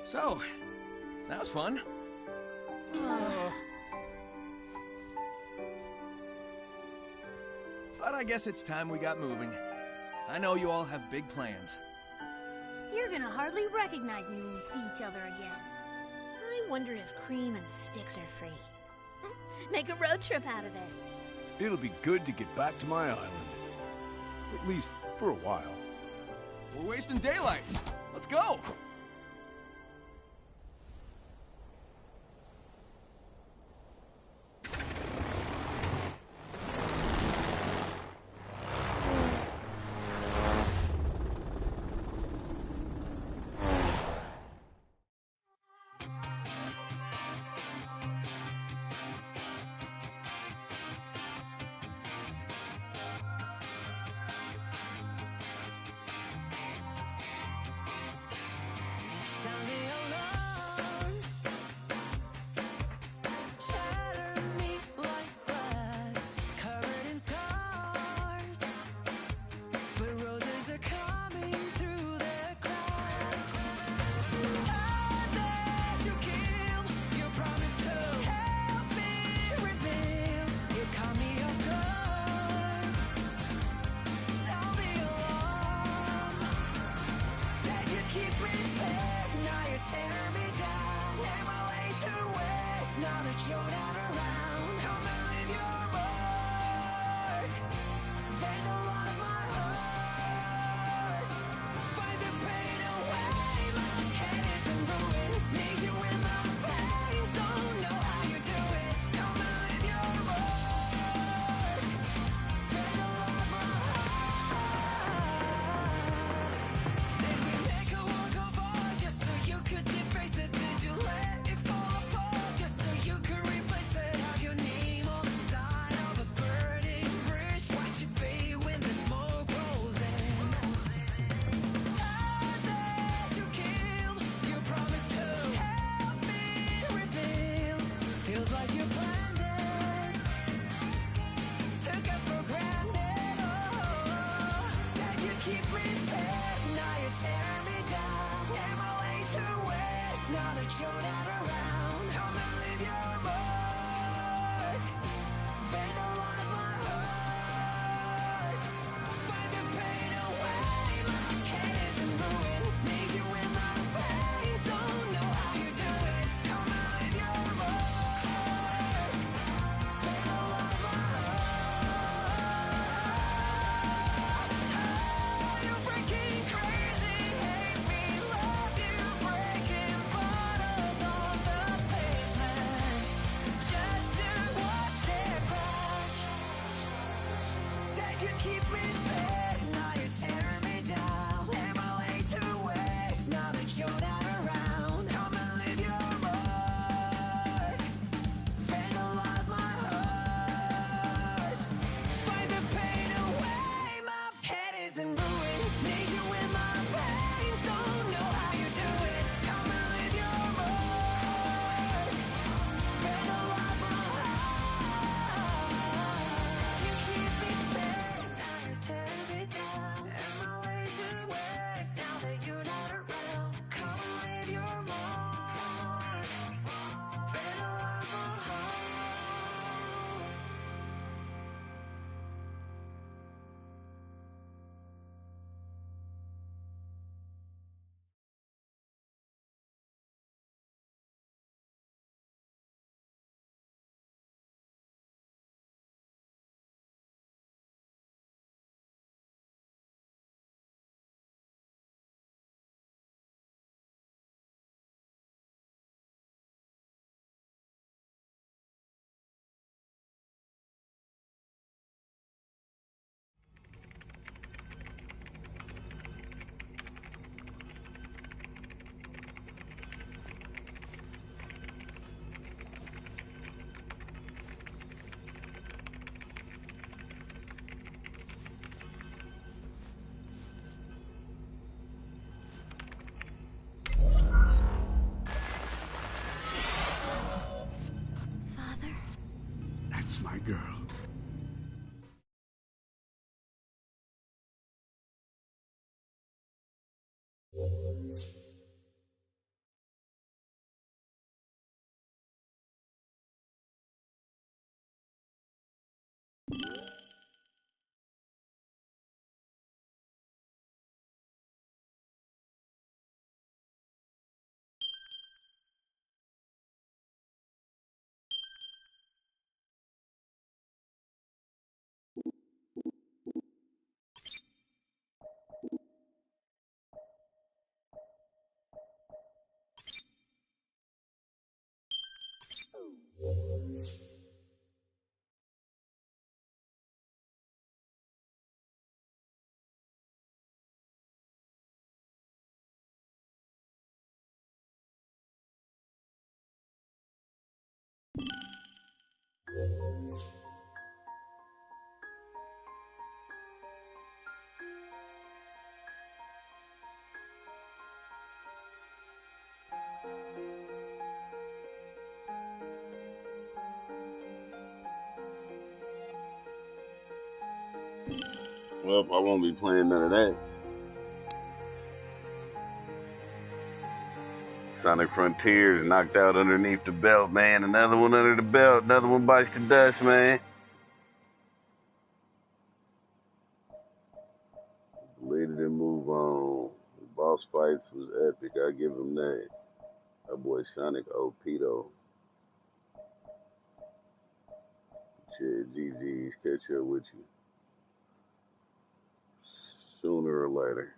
So, that was fun. But I guess it's time we got moving. I know you all have big plans. You're gonna hardly recognize me when we see each other again. I wonder if cream and sticks are free. Make a road trip out of it. It'll be good to get back to my island. At least for a while. We're wasting daylight. Let's go! Crazy, hate me, love you, breaking bottles. Well, I won't be playing none of that. Sonic Frontiers knocked out underneath the belt, man. Another one under the belt. Another one bites the dust, man. Deleted and move on. The boss fights was epic. I give him that. That boy Sonic OP though. Shit, GG's catch up with you sooner or later.